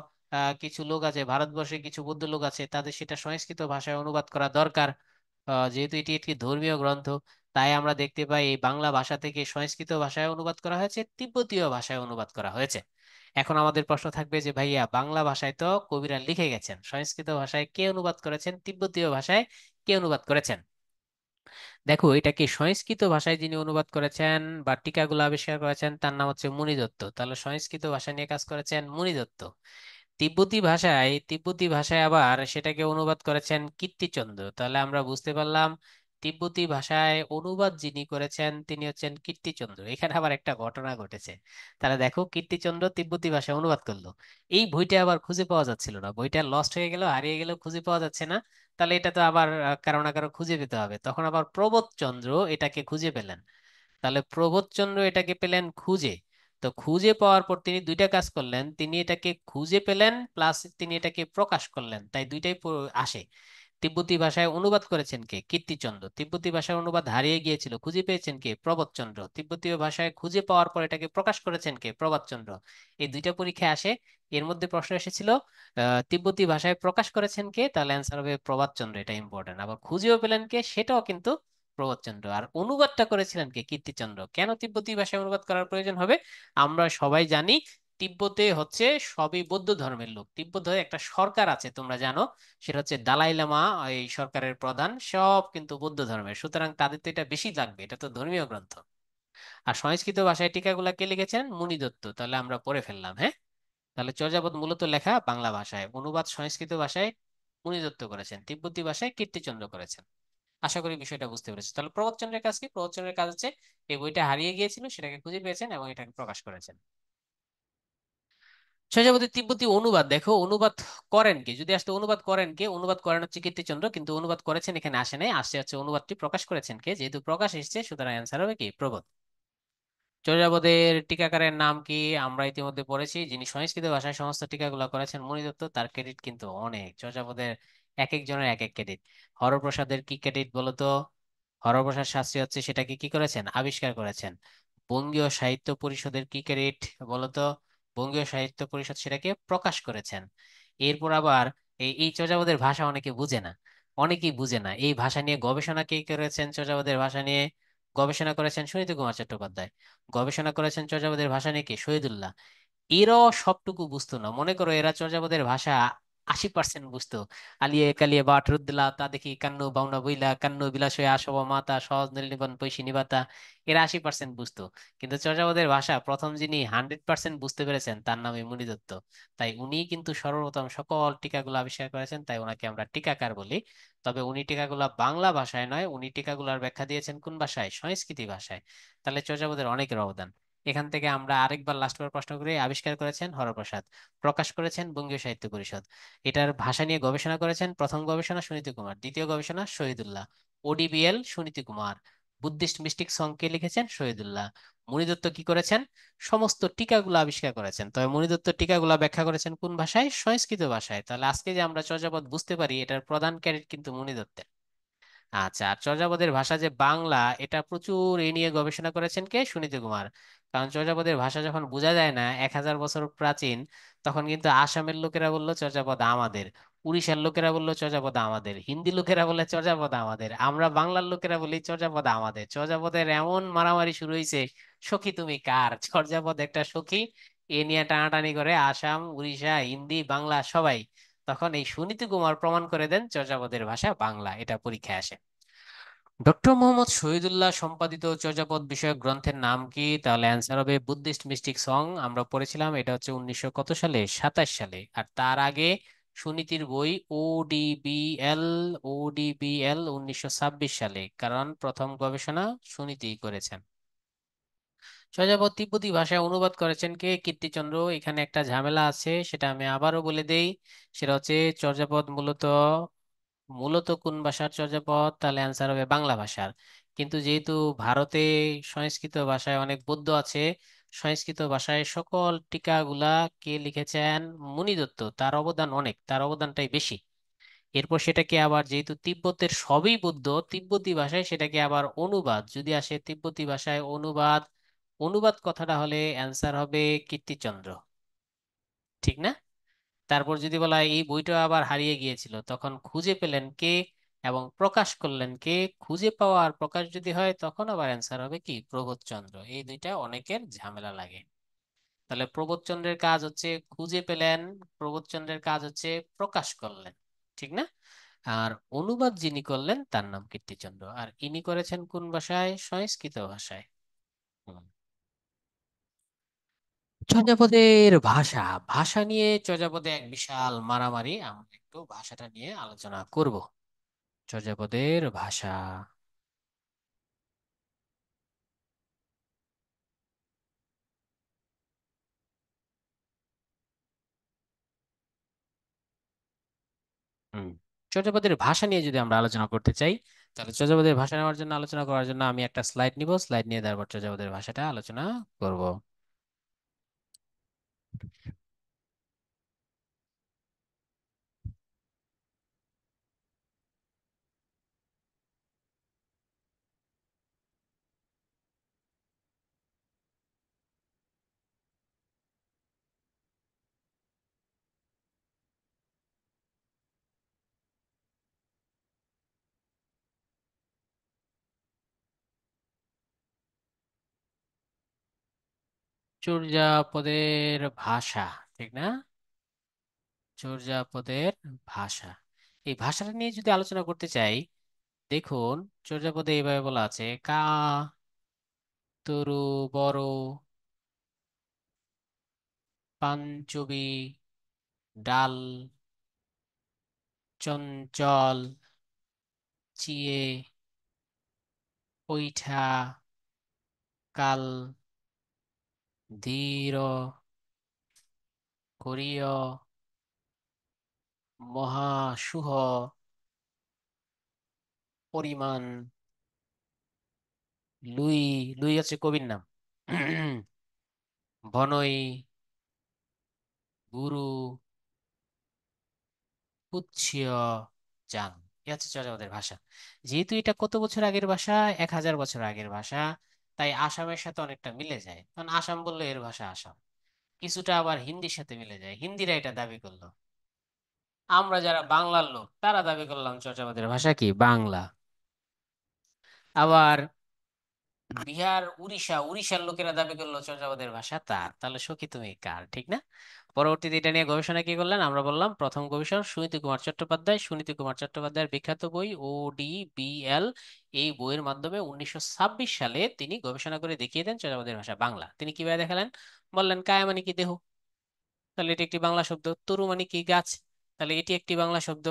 Speaker 1: কিছু লোক আছে, ভারতবর্ষে কিছু বৌদ্ধ লোক আছে, তাদের সেটা সংস্কৃত ভাষায় অনুবাদ করা দরকার। যেহেতু এটি একটি ধর্মীয় গ্রন্থ, তাই আমরা দেখতে পাই এই বাংলা ভাষা থেকে সংস্কৃত ভাষায় অনুবাদ করা হয়েছে, তিব্বতীয় ভাষায় অনুবাদ করা হয়েছে। এখন আমাদের প্রশ্ন থাকবে যে ভাইয়া, বাংলা ভাষায় তো কবিরা লিখে গেছেন, সংস্কৃত ভাষায় কে অনুবাদ করেছেন, তিব্বতীয় ভাষায় কে অনুবাদ করেছেন? দেখো, এটাকে সংস্কৃত ভাষায় যিনি অনুবাদ করেছেন বা টিকাগুলো আবিষ্কার করেছেন, তার নাম হচ্ছে মুনি দত্ত। তাহলে সংস্কৃত ভাষা নিয়ে কাজ করেছেন মুনি দত্ত। তিব্বতী ভাষায় আবার সেটাকে অনুবাদ করেছেন কীর্তিচন্দ্র। তাহলে আমরা বুঝতে পারলাম তিব্বতী ভাষায় অনুবাদ যিনি করেছেন তিনি হচ্ছেন কীর্তিচন্দ্র। এখানে আবার একটা ঘটনা ঘটেছে। তাহলে দেখো, কীর্তিচন্দ্র তিব্বতী ভাষায় অনুবাদ করলো, এই বইটা আবার খুঁজে পাওয়া যাচ্ছিল না, বইটা লস্ট হয়ে গেল, হারিয়ে গেল, খুঁজে পাওয়া যাচ্ছে না। তাহলে এটা তো আবার কারো না কারো খুঁজে পেতে হবে। তখন আবার প্রবোধচন্দ্র এটাকে খুঁজে পেলেন। তাহলে প্রবোধচন্দ্র এটাকে পেলেন খুঁজে। তো খুঁজে পাওয়ার পর তিনি দুইটা কাজ করলেন, তিনি এটাকে খুঁজে পেলেন প্লাস তিনি এটাকে প্রকাশ করলেন, তাই দুইটাই আসে। তিব্বতী ভাষায় অনুবাদ করেছেন কে? কীর্তিচন্দ্র। তিব্বতী ভাষায় অনুবাদ হারিয়ে গিয়েছিল, খুঁজে পেয়েছেন কে? প্রবোধচন্দ্র। তিব্বতীয় ভাষায় খুঁজে পাওয়ার পর এটাকে প্রকাশ করেছেন কে? প্রবাদচন্দ্র। এই দুইটা পরীক্ষায় আসে। এর মধ্যে প্রশ্ন এসেছিল তিব্বতী ভাষায় প্রকাশ করেছেন কে? তাহলে অ্যান্সার হবে প্রবাদচন্দ্র, এটা ইম্পর্টেন্ট। আবার খুঁজেও পেলেন কে? সেটাও কিন্তু প্রবোধচন্দ্র। আর অনুবাদটা করেছিলেন কে? কীর্তিচন্দ্র। কেন তিব্বতী ভাষায় অনুবাদ করার প্রয়োজন হবে? আমরা সবাই জানি তিব্বতে হচ্ছে সবই বৌদ্ধ ধর্মের লোক, তিব্বতে একটা সরকার আছে তোমরা জানো, সেটা হচ্ছে দালাই লামা, এই সরকারের প্রধান, সব কিন্তু বৌদ্ধ ধর্মের, সুতরাং তাদের তো এটা বেশি লাগবে, এটা তো ধর্মীয় গ্রন্থ। আর সংস্কৃত ভাষায় টিকাগুলা কে লিখেছেন? মুনি দত্ত। তাহলে আমরা পড়ে ফেললাম, হ্যাঁ। তাহলে চর্যাপদ মূলত লেখা বাংলা ভাষায়, অনুবাদ সংস্কৃত ভাষায় মুনি দত্ত করেছেন, তিব্বতী ভাষায় কীর্তিচন্দ্র করেছেন। আশা করি বিষয়টা বুঝতে পেরেছি। তাহলে প্রবচনের কাজ কি? প্রবচনের কাজ হচ্ছে এই বইটা হারিয়ে গিয়েছিল, সেটাকে খুঁজে পেয়েছেন এবং এটাকে প্রকাশ করেছেন। চর্যাপদের তিব্বতী অনুবাদ, দেখো অনুবাদ করেন কে? যদি আসলে অনুবাদ করেন কে? অনুবাদ করেন হচ্ছে কীর্তিচন্দ্র, কিন্তু অনুবাদ করেছেন এখানে আসে নাই, আসছে হচ্ছে অনুবাদটি প্রকাশ করেছেন কে? যেহেতু প্রকাশ এসেছে, সুতরাং অ্যান্সার হবে কি? প্রবোধ। চর্যাপদের টিকাকারের নাম কি? আমরা ইতিমধ্যে পড়েছি, যিনি সংস্কৃত ভাষায় সমস্ত টিকাগুলো করেছেন মণি দত্ত, তার ক্রেডিট কিন্তু অনেক। চর্যাপদের এক একজনের এক এক ক্রেডিট। হরপ্রসাদের কি ক্রেডিট বলো তো? হরপ্রসাদ শাস্ত্রী হচ্ছে সেটাকে কি করেছেন? আবিষ্কার করেছেন। বঙ্গীয় সাহিত্য পরিষদের কি ক্রেডিট বলো তো? বঙ্গীয় সাহিত্য পরিষদ সেটাকে প্রকাশ করেছেন। এরপর আবার এই চর্যাপদের ভাষা অনেকে বুঝে না, অনেকেই বুঝে না। এই ভাষা নিয়ে গবেষণা কে করেছেন? চর্যাপদের ভাষা নিয়ে গবেষণা করেছেন সুনীতি কুমার চট্টোপাধ্যায়। গবেষণা করেছেন চর্যাপদের ভাষা নিয়ে কে? শহীদুল্লাহ। এরাও সবটুকু বুঝতো না। মনে করো এরা চর্যাপদের ভাষা 80% বুঝতো। আলিয়ে কালিয়ে বাট রুদ্দলা তা দেখি কান্নু বাউনা বইলা কান্নু বিলাস হয়ে আসব মাতা সহজ নীলনিবন পৈশী নিবাতা, এরা 80% বুঝতো। কিন্তু চর্যাপদের ভাষা প্রথম যিনি 100% বুঝতে পেরেছেন তার নামই মুনি দত্ত। তাই উনি কিন্তু সর্বপ্রথম সকল টিকাগুলো আবিষ্কার করেছেন, তাই ওনাকে আমরা টিকাকার বলি। তবে উনি টিকাগুলা বাংলা ভাষায় নয়, উনি টিকাগুলার ব্যাখ্যা দিয়েছেন কোন ভাষায়? সংস্কৃতি ভাষায়। তাহলে চর্যাপদের অনেকের অবদান। এখান থেকে আমরা আরেকবার লাস্টবার প্রশ্ন করি। আবিষ্কার করেছেন হরপ্রসাদ, প্রকাশ করেছেন বঙ্গীয় সাহিত্য পরিষদ। এটার ভাষা নিয়ে গবেষণা করেছেন, প্রথম গবেষণা সুনীতি কুমার, দ্বিতীয় গবেষণা Shahidullah. ODBL Suniti Kumar, Buddhist mystic song কে লিখেছেন? শহীদুল্লাহ। মণিদত্ত কি করেছেন? সমস্ত টিকাগুলো আবিষ্কার করেছেন। তবে মণিদত্ত টিকাগুলো ব্যাখ্যা করেছেন কোন ভাষায়? সংস্কৃত ভাষায়। তাহলে আজকে যে আমরা চর্যাপদ বুঝতে পারি এটার প্রধান ক্রেডিট কিন্তু মণিদত্তের। আচ্ছা, আর চর্যাপদের ভাষা যে বাংলা, এটা প্রচুর এই নিয়ে গবেষণা করেছেন কে? সুনীতি কুমার। কারণ চর্যাপদের ভাষা যখন বোঝা যায় না, 1000 বছর প্রাচীন, তখন কিন্তু আসামের লোকেরা বললো চর্যাপদ আমাদের, উড়িষ্যার লোকেরা বললো চর্যাপদ আমাদের, হিন্দি লোকেরা বলে চর্যাপদ আমাদের, আমরা বাংলার লোকেরা বলি চর্যাপদ আমাদের। চর্যাপদের এমন মারামারি শুরু হয়েছে, সখী তুমি কার? চর্যাপদ একটা সখী, এ নিয়ে টানাটানি করে আসাম, উড়িষ্যা, হিন্দি, বাংলা সবাই। তখন এই সুনীতি কুমার প্রমাণ করে দেন চর্যাপদের ভাষা বাংলা, এটা পরীক্ষায় আসে। ডক্টর মোহাম্মদ শহীদুল্লাহ সম্পাদিত চর্যাপদ বিষয়ক গ্রন্থের নাম কি? তাহলে অ্যান্সার হবে বুদ্ধিস্ট মিস্টিক সং। আমরা পড়েছিলাম এটা হচ্ছে 1900 কত সালে? 27 সালে। আর তার আগে সুনীতির বই ওডিবিএল, ওডিবিএল 1926 সালে, কারণ প্রথম গবেষণা সুনীতি করেছেন। চর্যাপদ তিব্বতী ভাষায় অনুবাদ করেছেন কে? কীর্তিচন্দ্র। এখানে একটা ঝামেলা আছে, সেটা আমি আবারও বলে দেই। সেটা হচ্ছে চর্যাপদ মূলত মূলত কোন ভাষার চর্যাপদ? তাহলে অ্যান্সার হবে বাংলা ভাষার। কিন্তু যেহেতু ভারতে সংস্কৃত ভাষায় অনেক বৌদ্ধ আছে, সংস্কৃত ভাষায় সকল টিকাগুলা কে লিখেছেন? মুনি দত্ত। তার অবদান অনেক, তার অবদানটাই বেশি। এরপর সেটাকে আবার, যেহেতু তিব্বতের সবই বৌদ্ধ, তিব্বতী ভাষায় সেটাকে আবার অনুবাদ যদি আসে, তিব্বতী ভাষায় অনুবাদ, অনুবাদ কথাটা হলে অ্যান্সার হবে কীর্তিচন্দ্র। ঠিক না? তারপর যদি বলা হয় এই বইটা আবার হারিয়ে গিয়েছিল, তখন খুঁজে পেলেন কে এবং প্রকাশ করলেন কে? খুঁজে পাওয়া আর প্রকাশ যদি হয় তখন আবার অ্যান্সার হবে কি? প্রবোধচন্দ্র। এই দুইটা অনেকের ঝামেলা লাগে। তাহলে প্রবোধচন্দ্রের কাজ হচ্ছে খুঁজে পেলেন, প্রবোধচন্দ্রের কাজ হচ্ছে প্রকাশ করলেন। ঠিক না? আর অনুবাদ যিনি করলেন তার নাম কীর্তিচন্দ্র। আর ইনি করেছেন কোন ভাষায়? সংস্কৃত ভাষায়। হুম। চর্যাপদের ভাষা, ভাষা নিয়ে চর্যাপদে এক বিশাল মারামারি, আমরা একটু ভাষাটা নিয়ে আলোচনা করব। চর্যাপদের ভাষা। হুম। চর্যাপদের ভাষা নিয়ে যদি আমরা আলোচনা করতে চাই, তাহলে চর্যাপদের ভাষা নেওয়ার জন্য, আলোচনা করার জন্য আমি একটা স্লাইড নিব, স্লাইড নিয়ে তারপর চর্যাপদের ভাষাটা আলোচনা করব। চর্যাপদের ভাষা, ঠিক না? চর্যাপদের ভাষা, এই ভাষাটা নিয়ে যদি আলোচনা করতে চাই, দেখুন চর্যাপদে এইভাবে বলা আছে: কা, তরু, বড়, পাঞ্চবি, ডাল, চঞ্চল, চিয়ে, পৈঠা, কাল, ধীর, করিয়, মহাসুহ, পরিমাণ, লুই, লুই হচ্ছে কবির নাম, বনই, গুরু, কুৎসিয়, চান। এ হচ্ছে চর্যাপদের ভাষা। যেহেতু এটা কত বছর আগের ভাষা? 1000 বছর আগের ভাষা, তাই আসামের সাথে অনেকটা মিলে যায়। কারণ আসাম বললে এর ভাষা আসাম। কিছুটা আবার হিন্দির সাথে মিলে যায়, হিন্দিরা এটা দাবি করলো। আমরা যারা বাংলার লোক তারা দাবি করলাম চর্যাপদের ভাষা কি বাংলা। আবার বিহার, উড়িষ্যার লোকেরা দাবি করলো চর্যাপদের ভাষা তার। তাহলে সখী তুমি কার, ঠিক না? পরবর্তীতে এটা নিয়ে গবেষণা কি করলেন আমরা বললাম, প্রথম গবেষক সুনীতি কুমার চট্টোপাধ্যায়। সুনীতি কুমার চট্টোপাধ্যায়ের বিখ্যাত বই ODBL, এই বইয়ের মাধ্যমে 1926 সালে তিনি গবেষণা করে দেখিয়ে দেন চর্যাপদের ভাষা বাংলা। তিনি কিভাবে দেখালেন? বললেন কায়া মানে কি দেহ, তাহলে এটি একটি বাংলা শব্দ। তরু মানে কি গাছ, তাহলে এটি একটি বাংলা শব্দ।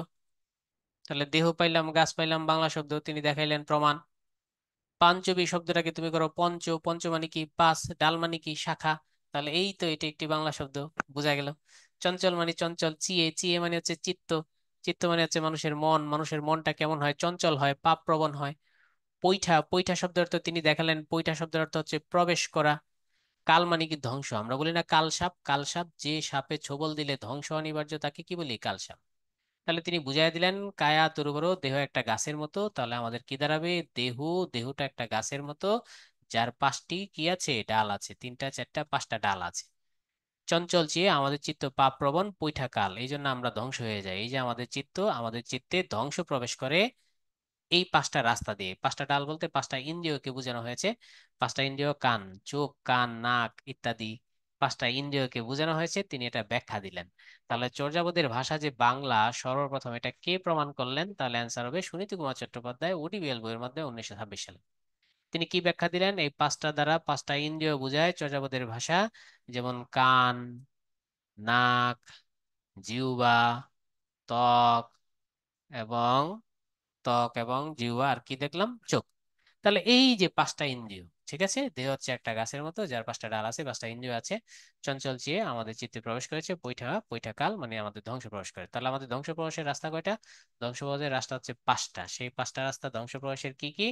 Speaker 1: তাহলে দেহ পাইলাম, গাছ পাইলাম, বাংলা শব্দ। তিনি দেখাইলেন প্রমাণ। পাঞ্চবী শব্দটাকে তুমি করো পঞ্চ, পঞ্চ মানে কি পাঁচ, ডাল মানে কি শাখা, তাহলে এই তো এটা একটি বাংলা শব্দ, বোঝা গেল। চঞ্চল মানে চঞ্চল, চিয়ে, চিয়ে মানে হচ্ছে চিত্ত, চিত্ত মানে হচ্ছে মানুষের মন, মানুষের মনটা কেমন হয়, চঞ্চল হয়, পাপ প্রবণ হয়। পৈঠা, পৈঠা শব্দের অর্থ তিনি দেখালেন, পৈঠা শব্দের অর্থ হচ্ছে প্রবেশ করা। কাল মানে কি ধ্বংস, আমরা বলি না কাল সাপ, কাল সাপ যে সাপে ছোবল দিলে ধ্বংস অনিবার্য তাকে কি বলি, কাল সাপ। তাহলে তিনি বুঝাই দিলেন কায়া তরুবর দেহ একটা গাছের মতো, তাহলে আমাদের কি দাঁড়াবে, দেহ, দেহটা একটা গাছের মতো, যার পাঁচটি কি আছে, ডাল আছে, তিনটা চারটা পাঁচটা ডাল আছে। চঞ্চল চেয়ে আমাদের চিত্ত পাপ প্রবণ, পৈঠা কাল, এই জন্য আমরা ধ্বংস হয়ে যাই। এই যে আমাদের চিত্ত, আমাদের চিত্তে ধ্বংস প্রবেশ করে এই পাঁচটা রাস্তা দিয়ে। পাঁচটা ডাল বলতে পাঁচটা ইন্দ্রিয়কে বোঝানো হয়েছে। পাঁচটা ইন্দ্রিয় কান, চোখ, কান, নাক ইত্যাদি, পাঁচটা ইন্দ্রিয়কে বোঝানো হয়েছে, তিনি এটা ব্যাখ্যা দিলেন। তাহলে চর্যাপদের ভাষা যে বাংলা, সর্বপ্রথম এটা কে প্রমাণ করলেন? তাহলে অ্যান্সার হবে সুনীতি কুমার চট্টোপাধ্যায়, ODBL বইয়ের মধ্যে 1926 সালে। তিনি কি ব্যাখ্যা দিলেন? এই পাঁচটা দ্বারা পাঁচটা ইন্দ্রিয় বোঝায় চর্যাপদের ভাষা, যেমন কান, নাক, জিহ্বা, ত্বক এবং জিহ্বা, আর কি দেখলাম, চোখ। তাহলে এই যে পাঁচটা ইন্দ্রিয়, ঠিক আছে, দেহ হচ্ছে একটা গাছের মতো যার পাঁচটা ডাল আছে, পাঁচটা ইন্দ্রিয় আছে। চঞ্চল চেয়ে আমাদের চিত্তে প্রবেশ করেছে, পৈঠা, পৈঠা কাল মানে আমাদের ধ্বংস প্রবেশ করে। তাহলে আমাদের ধ্বংস প্রবেশের রাস্তা কয়টা? ধ্বংস প্রবেশের রাস্তা হচ্ছে পাঁচটা। সেই পাঁচটা রাস্তা ধ্বংস প্রবেশের কি কি?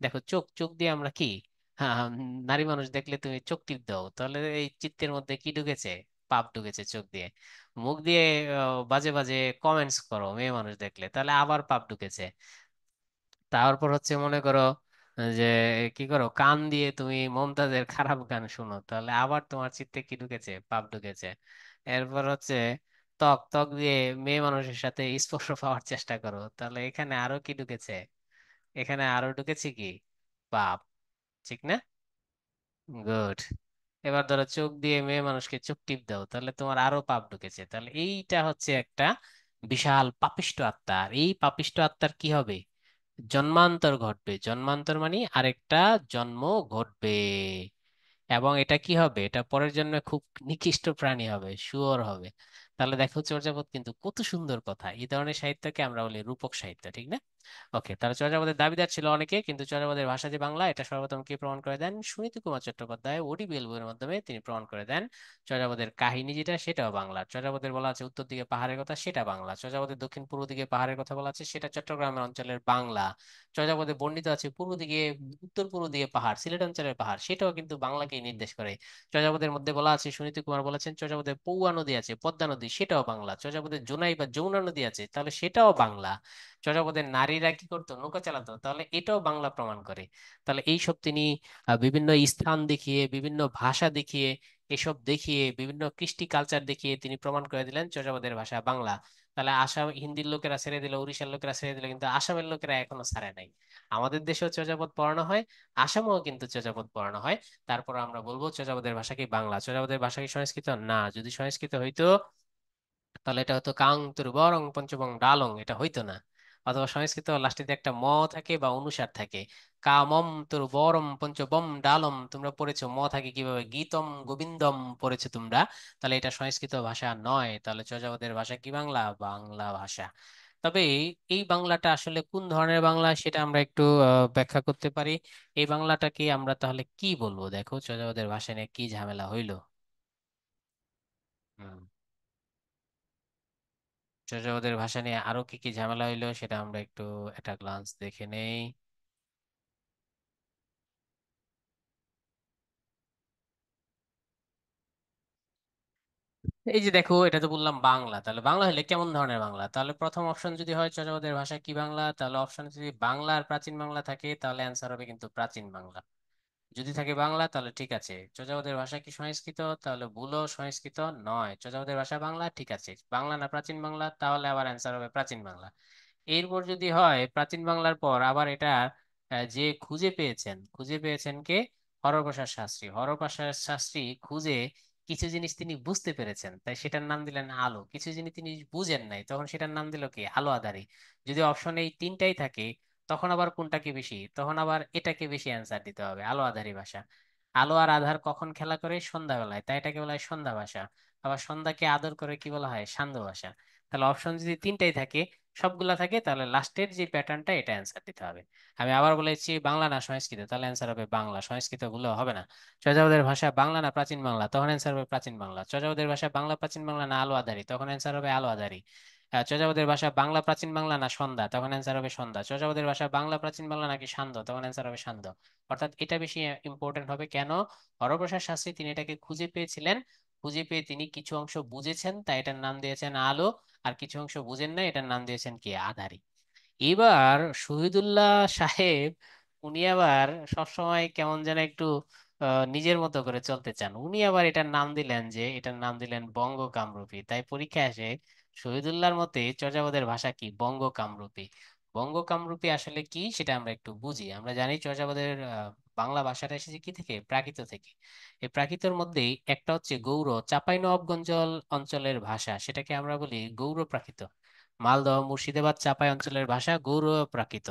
Speaker 1: দেখো, চোখ, চোখ দিয়ে আমরা কি, হ্যাঁ, নারী মানুষ দেখলে তুমি চোখ টিপ দাও, তাহলে এই চিত্তের মধ্যে কি ঢুকেছে? পাপ ঢুকেছে চোখ দিয়ে। মুখ দিয়ে বাজে বাজে কমেন্টস করো মেয়ে মানুষ দেখলে, তাহলে আবার পাপ ঢুকেছে। তারপর হচ্ছে মনে করো যে কি করো, কান দিয়ে তুমি মমতাজের খারাপ গান শুনো, তাহলে আবার তোমার চিত্তে কি ঢুকেছে? পাপ ঢুকেছে। এরপর হচ্ছে ত্বক, ত্বক দিয়ে মেয়ে মানুষের সাথে স্পর্শ পাওয়ার চেষ্টা করো, তাহলে এখানে আরো কি ঢুকেছে? এখানে আরো ঢুকেছে কি? পাপ, ঠিক না? গুড। এবার ধরো চোখ দিয়ে মেয়ে মানুষকে চোখ টিপ দাও, তাহলে তোমার আরো পাপ ঢুকেছে। তাহলে এইটা হচ্ছে একটা বিশাল পাপিষ্ঠ আত্মা। আর এই পাপিষ্ঠ আত্মার কি হবে? জন্মান্তর ঘটবে। জন্মান্তর মানে আরেকটা জন্ম ঘটবে। এবং এটা কি হবে? এটা পরের জন্মে খুব নিকৃষ্ট প্রাণী হবে, শুয়োর হবে। তাহলে দেখো চর্যাপদ কিন্তু কত সুন্দর কথা। এই ধরনের সাহিত্যকে আমরা বলি রূপক সাহিত্য, ঠিক না? ওকে, তাহলে চর্যাপদের দাবিদার ছিল অনেকে, কিন্তু চর্যাপদের ভাষা যে বাংলা এটা সর্বপ্রথম কে প্রমাণ করে দেন? সুনীতি কুমার চট্টোপাধ্যায়, ODBL বইয়ের মাধ্যমে তিনি প্রমাণ করে দেন। চর্যাপদের কাহিনী যেটা সেটাও বাংলা। চর্যাপদের বলা আছে উত্তর দিকে পাহাড়ের কথা, সেটা বাংলা। চর্যাপদের দক্ষিণ পূর্ব দিকে পাহাড়ের কথা বলা আছে, সেটা চট্টগ্রামের অঞ্চলের বাংলা। চর্যাপদে বর্ণিত আছে পূর্ব দিকে, উত্তর পূর্ব দিকে পাহাড়, সিলেট অঞ্চলের পাহাড়, সেটাও কিন্তু বাংলাকেই নির্দেশ করে। চর্যাপদের মধ্যে বলা আছে, সুনীতি কুমার বলেছেন, চর্যাপদে পৌয়া নদী আছে, পদ্মা নদী, সেটাও বাংলা। চর্যাপদের জোনাই বা যমুনা নদী আছে, তাহলে সেটাও বাংলা। চর্যাপদের নারীরা কি করতো? নৌকা চালাতো, তাহলে এটাও বাংলা প্রমাণ করে। তাহলে এইসব তিনি বিভিন্ন স্থান দেখিয়ে, বিভিন্ন ভাষা দেখিয়ে, এসব দেখিয়ে, বিভিন্ন কৃষ্টি কালচার দেখিয়ে তিনি প্রমাণ করে দিলেন চর্যাপদের ভাষা বাংলা। তাহলে আসাম, হিন্দির লোকেরা ছেড়ে দিল, উড়িষ্যার লোকেরা ছেড়ে দিল, কিন্তু আসামের লোকেরা এখনো ছাড়ে নাই। আমাদের দেশেও চর্যাপদ পড়ানো হয়, আসামেও কিন্তু চর্যাপদ পড়ানো হয়। তারপর আমরা বলবো চর্যাপদের ভাষা কি বাংলা? চর্যাপদের ভাষা কি সংস্কৃত? না। যদি সংস্কৃত হইতো তাহলে এটা হতো কাং তুর বরং পঞ্চবং ডালং, এটা হইতো না। অথবা সংস্কৃত লাস্টে একটা ম থাকে বা অনুসার থাকে, কামম তোর বরম পঞ্চবম ডালম, তোমরা পড়েছো ম থাকে কিভাবে, গীতম গোবিন্দম পড়েছো তোমরা। তাহলে এটা সংস্কৃত ভাষা নয়। তাহলে চর্যাপদের ভাষা কি বাংলা? বাংলা ভাষা। তবে এই বাংলাটা আসলে কোন ধরনের বাংলা সেটা আমরা একটু ব্যাখ্যা করতে পারি। এই বাংলাটাকে আমরা তাহলে কি বলবো? দেখো চর্যাপদের ভাষা নিয়ে কি ঝামেলা হইলো। হুম, চর্যাপদের ভাষা নিয়ে আরো কি কি ঝামেলা হইলো সেটা আমরা একটু একটা গ্লান্স দেখে নেই। এই যে দেখো, এটা তো বললাম বাংলা, তাহলে বাংলা হলে কেমন ধরনের বাংলা? তাহলে প্রথম অপশন যদি হয় চর্যাপদের ভাষা কি বাংলা, তাহলে অপশন যদি বাংলা আর প্রাচীন বাংলা থাকে, তাহলে অ্যান্সার হবে কিন্তু প্রাচীন বাংলা। যদি থাকে বাংলা তাহলে ঠিক আছে। চর্যাপদের ভাষা কি সংস্কৃত? তাহলে ভুলও, সংস্কৃত নয়। চর্যাপদের ভাষা বাংলা, ঠিক আছে। বাংলা না প্রাচীন বাংলা? তাহলে আবার অ্যান্সার হবে প্রাচীন বাংলা। এরপর যদি হয় প্রাচীন বাংলার পর আবার এটা যে খুঁজে পেয়েছেন কে? হরপ্রসাদ শাস্ত্রী। হরপ্রসাদ শাস্ত্রী খুঁজে কিছু জিনিস তিনি বুঝতে পেরেছেন, তাই সেটার নাম দিলেন আলো। কিছু জিনিস তিনি বুঝেন নাই, তখন সেটার নাম দিল কি? আলো আধারি। যদি অপশন এই তিনটাই থাকে, তখন আবার কোনটাকে বেশি? তখন আবার এটাকে বেশি অ্যান্সার দিতে হবে, আলো আধারি ভাষা। আলো আর আধার কখন খেলা করে? সন্ধ্যাবেলায়, তাই এটাকে বলা হয় সন্ধ্যা ভাষা। আবার সন্ধ্যাকে আদর করে কি বলা হয়? সান্ধ্য ভাষা। তাহলে অপশন যদি তিনটাই থাকে, সবগুলা থাকে, তাহলে লাস্টের যে প্যাটার্নটা এটা অ্যান্সার দিতে হবে। আমি আবার বলেছি বাংলা না সংস্কৃত, তাহলে অ্যান্সার হবে বাংলা। সংস্কৃত গুলো হবে না। চর্যাপদের ভাষা বাংলা না প্রাচীন বাংলা, তখন অ্যান্সার হবে প্রাচীন বাংলা। চর্যাপদের ভাষা বাংলা প্রাচীন বাংলা না আলো আধারি, তখন অ্যান্সার হবে আলো আধারি। চর্যাপদের ভাষা বাংলা প্রাচীন বাংলা না সন্ধ্যা, তখন অ্যান্সার হবে সন্ধ্যা। চর্যাপদের ভাষা বাংলা প্রাচীন বাংলা নাকি সান্ধ্য, তখন অ্যান্সার হবে সান্ধ্য। অর্থাৎ এটা বেশি ইম্পর্টেন্ট হবে। কেন? হরপ্রসাদ শাস্ত্রী তিনি এটাকে খুঁজে পেয়েছিলেন, খুঁজে পেয়ে তিনি কিছু অংশ বুঝেছেন, তাই এটার নাম দিয়েছেন আলো। আর কিছু অংশ বুঝেন না, এটার নাম দিয়েছেন কি? আধারি। এবার শহীদুল্লাহ সাহেব, উনি আবার সবসময় কেমন যেন একটু নিজের মতো করে চলতে চান। উনি আবার এটার নাম দিলেন বঙ্গ কামরূপী। তাই পরীক্ষায় আসে শহীদুল্লাহর মতে চর্যাপদের ভাষা কি? বঙ্গ কামরূপী। বঙ্গ কামরূপী আসলে কি সেটা আমরা একটু বুঝি। আমরা জানি চর্যাপদের বাংলা ভাষাটা এসেছে কি থেকে? প্রাকৃত থেকে। এই প্রাকৃতের মধ্যেই একটা হচ্ছে গৌড় চাঁপাইনবাবগঞ্জ অঞ্চলের ভাষা, সেটাকে আমরা বলি গৌড় প্রাকৃত। মালদহ মুর্শিদাবাদ চাপাই অঞ্চলের ভাষা গৌড় প্রাকৃত।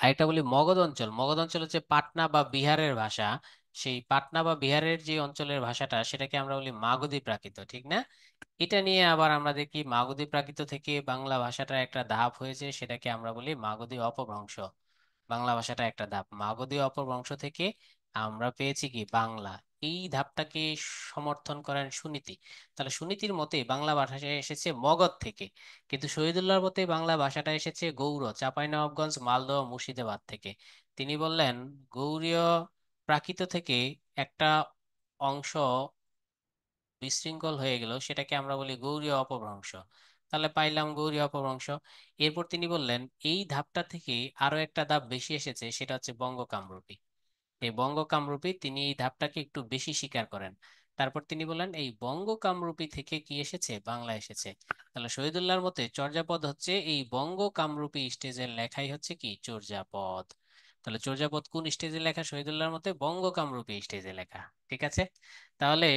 Speaker 1: আরেকটা বলি মগধ অঞ্চল। মগধ অঞ্চল হচ্ছে পাটনা বা বিহারের ভাষা। সেই পাটনা বা বিহারের যে অঞ্চলের ভাষাটা, সেটাকে আমরা বলি মাগধী প্রাকৃত, ঠিক না? এটা নিয়ে আবার আমরা দেখি মাগধী প্রাকৃত থেকে বাংলা ভাষাটার একটা ধাপ হয়েছে, সেটাকে আমরা বলি মাগধী অপভ্রংশ। বাংলা ভাষাটা একটা ধাপ, মাগধী অপভ্রংশ থেকে আমরা পেয়েছি কি? বাংলা। এই ধাপটাকে সমর্থন করেন সুনীতি। তাহলে সুনীতির মতে বাংলা ভাষা এসেছে মগধ থেকে, কিন্তু শহীদুল্লাহর মতে বাংলা ভাষাটা এসেছে গৌড় চাঁপাইনবাবগঞ্জ মালদহ মুর্শিদাবাদ থেকে। তিনি বললেন গৌড়ীয় প্রাকৃত থেকে একটা অংশ বিশৃঙ্খল হয়ে গেল, সেটাকে আমরা বলি গৌড়ীয় অপভ্রংশ। তাহলে পাইলাম গৌড়ীয় অপভ্রংশ। এরপর তিনি বললেন এই ধাপটা থেকে আরো একটা ধাপ বেশি এসেছে, সেটা হচ্ছে বঙ্গ কামরূপী। এই বঙ্গ কামরূপী তিনি এই ধাপটাকে একটু বেশি স্বীকার করেন। তারপর তিনি বলেন এই বঙ্গ কামরূপী থেকে কি এসেছে? বাংলা এসেছে। তাহলে শহীদুল্লাহর মতে চর্যাপদ হচ্ছে এই বঙ্গ কামরূপী স্টেজের লেখাই হচ্ছে কি? চর্যাপদ। তাহলে চর্যাপদ কোন স্টেজে লেখা? শহীদুল্লাহর মতে বঙ্গ কামরূপী স্টেজে লেখা। ঠিক আছে। তাহলে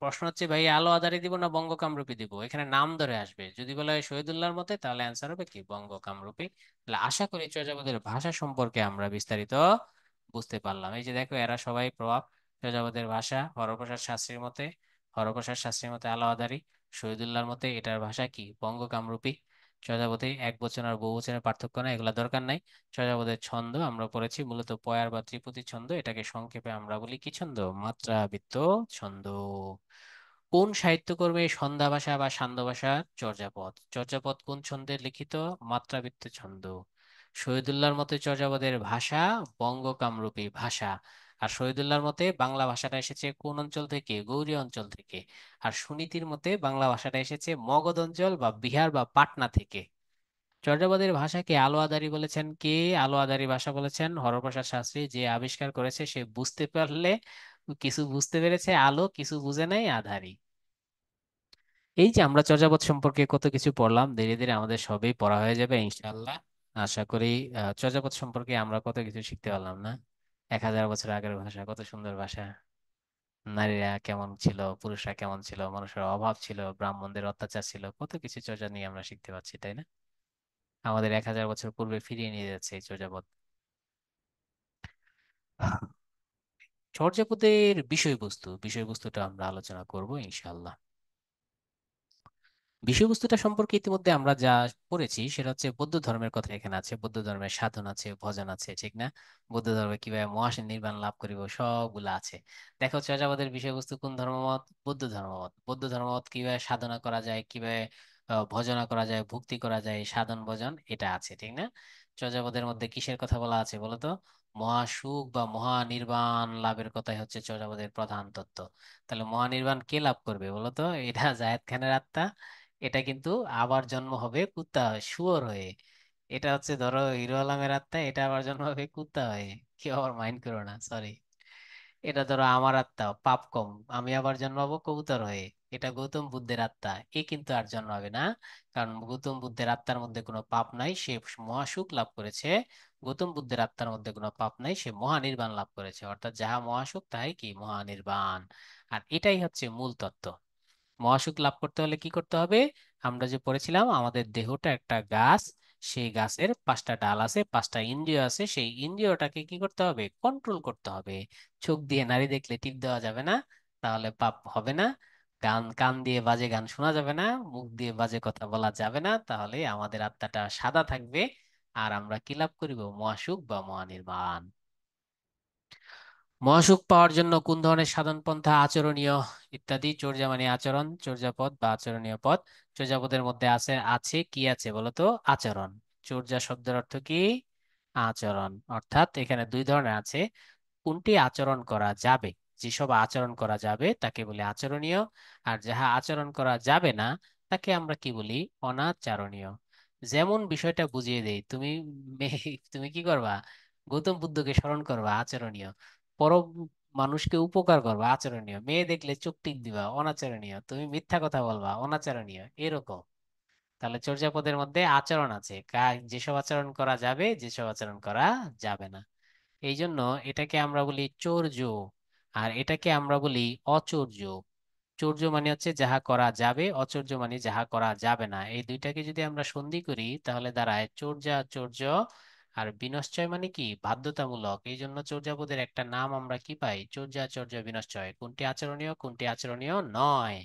Speaker 1: প্রশ্ন হচ্ছে ভাই আলো আঁধারি দিব না বঙ্গ কামরূপী দিব? এখানে নাম ধরে আসবে। যদি বলা হয় শহীদুল্লাহর মতে, তাহলে অ্যান্সার হবে কি? বঙ্গ কামরূপী। তাহলে আশা করি চর্যাপদের ভাষা সম্পর্কে আমরা বিস্তারিত বুঝতে পারলাম। এই যে দেখো, এরা সবাই প্রভাব। চর্যাপদের ভাষা হরপ্রসাদ শাস্ত্রীর মতে, আলো আঁধারি। শহীদুল্লাহর মতে এটার ভাষা কি? বঙ্গ কামরূপী। চর্যাপদে এক বচন আর বহু বচনের পার্থক্য নাই, এগুলা দরকার নাই। চর্যাপদের ছন্দ আমরা পড়েছি মূলত পয়ার বা ত্রিপদী ছন্দ। এটাকে সংক্ষেপে আমরা বলি কি ছন্দ? মাত্রাবৃত্ত ছন্দ। কোন সাহিত্যকর্মে সন্ধ্যা ভাষা বা সান্ধ্য ভাষা? চর্যাপদ। চর্যাপদ কোন ছন্দে লিখিত? মাত্রাবৃত্ত ছন্দ। শহীদুল্লাহর মতে চর্যাপদের ভাষা বঙ্গ কামরূপী ভাষা। আর শহীদুল্লাহর মতে বাংলা ভাষাটা এসেছে কোন অঞ্চল থেকে? গৌড়ীয় অঞ্চল থেকে। আর সুনীতির মতে বাংলা ভাষাটা এসেছে মগধ অঞ্চল বা বিহার বা পাটনা থেকে। চর্যাপদের ভাষাকে আলো আঁধারি বলেছেন কে? আলো আঁধারি ভাষা বলেছেন হরপ্রসাদ শাস্ত্রী। যে আবিষ্কার করেছে সে বুঝতে পারলে কিছু বুঝতে পেরেছে আলো, কিছু বুঝে নাই আঁধারি। এই যে আমরা চর্যাপদ সম্পর্কে কত কিছু পড়লাম, ধীরে ধীরে আমাদের সবই পড়া হয়ে যাবে ইনশাআল্লাহ। আশা করি চর্যাপদ সম্পর্কে আমরা কত কিছু শিখতে পারলাম না? 1000 বছর আগের ভাষা, কত সুন্দর ভাষা। নারীরা কেমন ছিল, পুরুষরা কেমন ছিল, মানুষের অভাব ছিল, ব্রাহ্মণদের অত্যাচার ছিল, কত কিছু চর্যা নিয়ে আমরা শিখতে পাচ্ছি, তাই না? আমাদের 1000 বছর পূর্বে ফিরিয়ে নিয়ে যাচ্ছে এই চর্যাপদ। চর্যাপদের বিষয়বস্তুটা আমরা আলোচনা করব ইনশাআল্লাহ। বিষয়বস্তুটা সম্পর্কে ইতিমধ্যে আমরা যা পড়েছি সেটা হচ্ছে বৌদ্ধ ধর্মের কথা এখানে আছে। বৌদ্ধ ধর্মের সাধন আছে, ভজন আছে, ঠিক না? বৌদ্ধ ধর্মে কিভাবে মহাশয় নির্বাণ লাভ করিব, সবগুলা আছে। দেখো চর্যাপদের বিষয়বস্তু কোন ধর্মমত? বৌদ্ধ ধর্মমত। বৌদ্ধ ধর্মমত কিভাবে সাধনা করা যায়, কিভাবে ভজনা করা যায়, ভক্তি করা যায়, সাধন ভজন, এটা আছে, ঠিক না? চর্যাপদের মধ্যে কিসের কথা বলা আছে বলো তো? মহাসুখ বা মহানির্বাণ লাভের কথাই হচ্ছে চর্যাপদের প্রধান তত্ত্ব। তাহলে মহানির্বাণ কে লাভ করবে বলো তো? এটা জায়েদ খানের আত্মা। এটা কিন্তু আবার জন্ম হবে কুত্তা হয়ে, শুয়োর হয়ে। এটা হচ্ছে ধরো হিরো আলমের আত্মা, এটা আবার জন্ম হবে কুত্তা হয়ে। কেউ আবার মাইন্ড করো না, সরি। এটা ধরো আমার আত্মা, পাপ কম, আমি আবার জন্মাবো কবুতর হয়ে। এটা গৌতম বুদ্ধের আত্মা, এ কিন্তু আর জন্মাবে না। কারণ গৌতম বুদ্ধের আত্মার মধ্যে কোনো পাপ নাই, সে মহাসুখ লাভ করেছে। গৌতম বুদ্ধের আত্মার মধ্যে কোনো পাপ নাই, সে মহানির্বাণ লাভ করেছে। অর্থাৎ যাহা মহাসুখ তাই কি মহানির্বাণ। আর এটাই হচ্ছে মূল তত্ত্ব। মহাসুখ লাভ করতে হলে কি করতে হবে? আমরা যে পড়েছিলাম আমাদের দেহটা একটা গাছ, সেই গাছের পাঁচটা ডাল আছে, পাঁচটা ইন্দ্রিয় আছে, সেই ইন্দ্রিয়টাকে কি করতে হবে? কন্ট্রোল করতে হবে। চোখ দিয়ে নারী দেখলে টিপ দেওয়া যাবে না, তাহলে পাপ হবে না। কান দিয়ে বাজে গান শোনা যাবে না, মুখ দিয়ে বাজে কথা বলা যাবে না, তাহলে আমাদের আত্মাটা সাদা থাকবে। আর আমরা কি লাভ করিব? মহাসুখ বা মহানির্বাণ। মহাসুখ পাওয়ার জন্য কোন ধরনের সাধন পন্থা আচরণীয় ইত্যাদি? চর্যা মানে আচরণ, চর্যাপদ বা আচরণীয় পদ। চর্যাপদের মধ্যে আছে আছে কি আছে বলতো? আচরণ। চর্যা শব্দের অর্থ কি? আচরণ। অর্থাৎ এখানে দুই ধরনের আছে। কোনটি আচরণ করা যাবে, যেসব আচরণ করা যাবে তাকে বলে আচরণীয়। আর যাহা আচরণ করা যাবে না তাকে আমরা কি বলি? অনাচরণীয়। যেমন বিষয়টা বুঝিয়ে দেই, তুমি কি করবা? গৌতম বুদ্ধকে স্মরণ করবা, আচরণীয়। পর মানুষকে উপকার করবা, আচরণীয়। মেয়ে দেখলে চোখ টিক দিবা, অনাচরণীয়। তুমি মিথ্যা কথা বলবা, অনাচরণীয়। এরকম। তাহলে চর্যাপদের মধ্যে আচরণ আছে, যেসব আচরণ করা যাবে, যেসব আচরণ করা যাবে না। এই জন্য এটাকে আমরা বলি চর্য, আর এটাকে আমরা বলি অচর্য। চর্য মানে হচ্ছে যাহা করা যাবে, অচর্য মানে যাহা করা যাবে না। এই দুইটাকে যদি আমরা সন্ধি করি তাহলে দাঁড়ায় চর্যাচর্য। আর বিনশ্চয় মানে কি? বাধ্যতামূলক। এই জন্য চর্যাপদের একটা নাম আমরা কি পাই? চর্যাচর্য বিনশ্চয়। কোনটি আচরণীয়, কোনটি আচরণীয় নয়,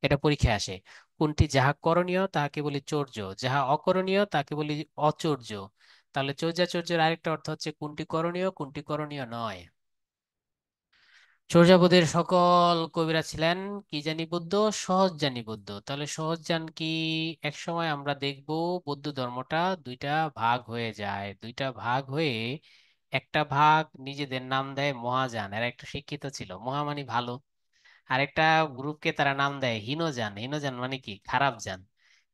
Speaker 1: এটা পরীক্ষায় আসে। কোনটি যাহা করণীয় তাহাকে বলি চর্য, যাহা অকরণীয় তাকে বলি অচর্য। তাহলে চর্যাচর্যের আরেকটা অর্থ হচ্ছে কোনটি করণীয়, কোনটি করণীয় নয়। চর্যাপদের সকল কবিরা ছিলেন কি জানি বুদ্ধ? সহজ জানি বুদ্ধ। তাহলে সহজ জান কি? এক সময় আমরা দেখব বৌদ্ধ ধর্মটা দুইটা ভাগ হয়ে যায়। দুইটা ভাগ হয়ে একটা ভাগ নিজেদের নাম দেয় মহাযান, এরা একটু শিক্ষিত ছিল, মহা মানে ভালো। আরেকটা গ্রুপকে তারা নাম দেয় হীনযান। হীনযান মানে কি? খারাপ যান।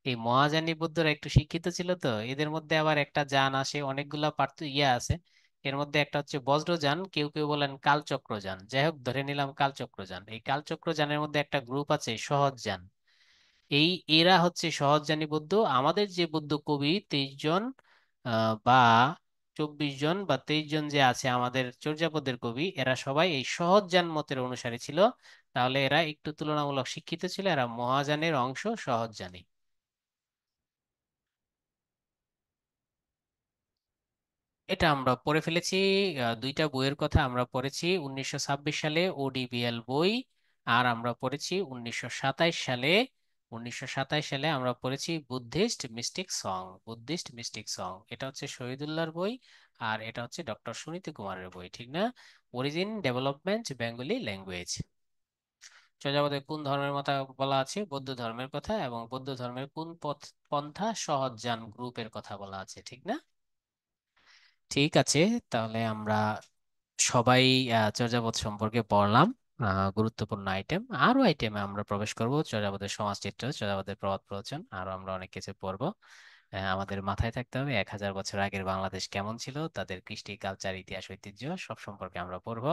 Speaker 1: এই মহাযানী বৌদ্ধরা একটু শিক্ষিত ছিল, তো এদের মধ্যে আবার একটা যান আসে, অনেকগুলা আছে। এর মধ্যে একটা হচ্ছে বজ্রযান, কেউ কেউ বলেন কালচক্রযান। যাই হোক, ধরে নিলাম কালচক্রযান। এই কালচক্রযানের মধ্যে একটা গ্রুপ আছে সহজ যান। এই এরা হচ্ছে সহজজানি বৌদ্ধ। আমাদের যে বৌদ্ধ কবি 23 জন বা 24 জন বা 23 জন যে আছে আমাদের চর্যাপদের কবি, এরা সবাই এই সহজযান মতের অনুসারী ছিল। তাহলে এরা একটু তুলনামূলক শিক্ষিত ছিল, এরা মহাযানের অংশ, সহজযানী। এটা আমরা পড়ে ফেলেছি। দুইটা বইয়ের কথা আমরা পড়েছি 1926 সালে ওডিবিএল বই। আর আমরা পড়েছি 1927 সালে, 1927 সালে আমরা পড়েছি Buddhist mystic song. Buddhist mystic song এটা হচ্ছে শহীদুল্লাহর বই। আর এটা হচ্ছে ডক্টর সুনীতি কুমারের বই, ঠিক না? Origin development Bengali language. চর্যাপদে কোন ধর্মের কথা বলা আছে? বৌদ্ধ ধর্মের কথা। এবং বৌদ্ধ ধর্মের কোন পন্থা সহজযান গ্রুপের কথা বলা আছে, ঠিক না? ঠিক আছে। তাহলে আমরা সবাই চর্যাপদ সম্পর্কে পড়লাম। গুরুত্বপূর্ণ আইটেম। আরো আইটেমে আমরা প্রবেশ করব, চর্যাপদের সমাজচিত্র, চর্যাপদের প্রবাদ প্রবচন, আরো আমরা অনেক কিছু পড়বো। আমাদের মাথায় থাকতে হবে 1000 বছর আগের বাংলাদেশ কেমন ছিল, তাদের কৃষ্টি, কালচার, ইতিহাস, ঐতিহ্য সব সম্পর্কে আমরা পড়বো।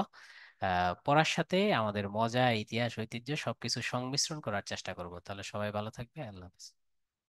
Speaker 1: পড়ার সাথে আমাদের মজা, ইতিহাস, ঐতিহ্য সবকিছু সংমিশ্রণ করার চেষ্টা করব। তাহলে সবাই ভালো থাকবে। আল্লাহ হাফেজ।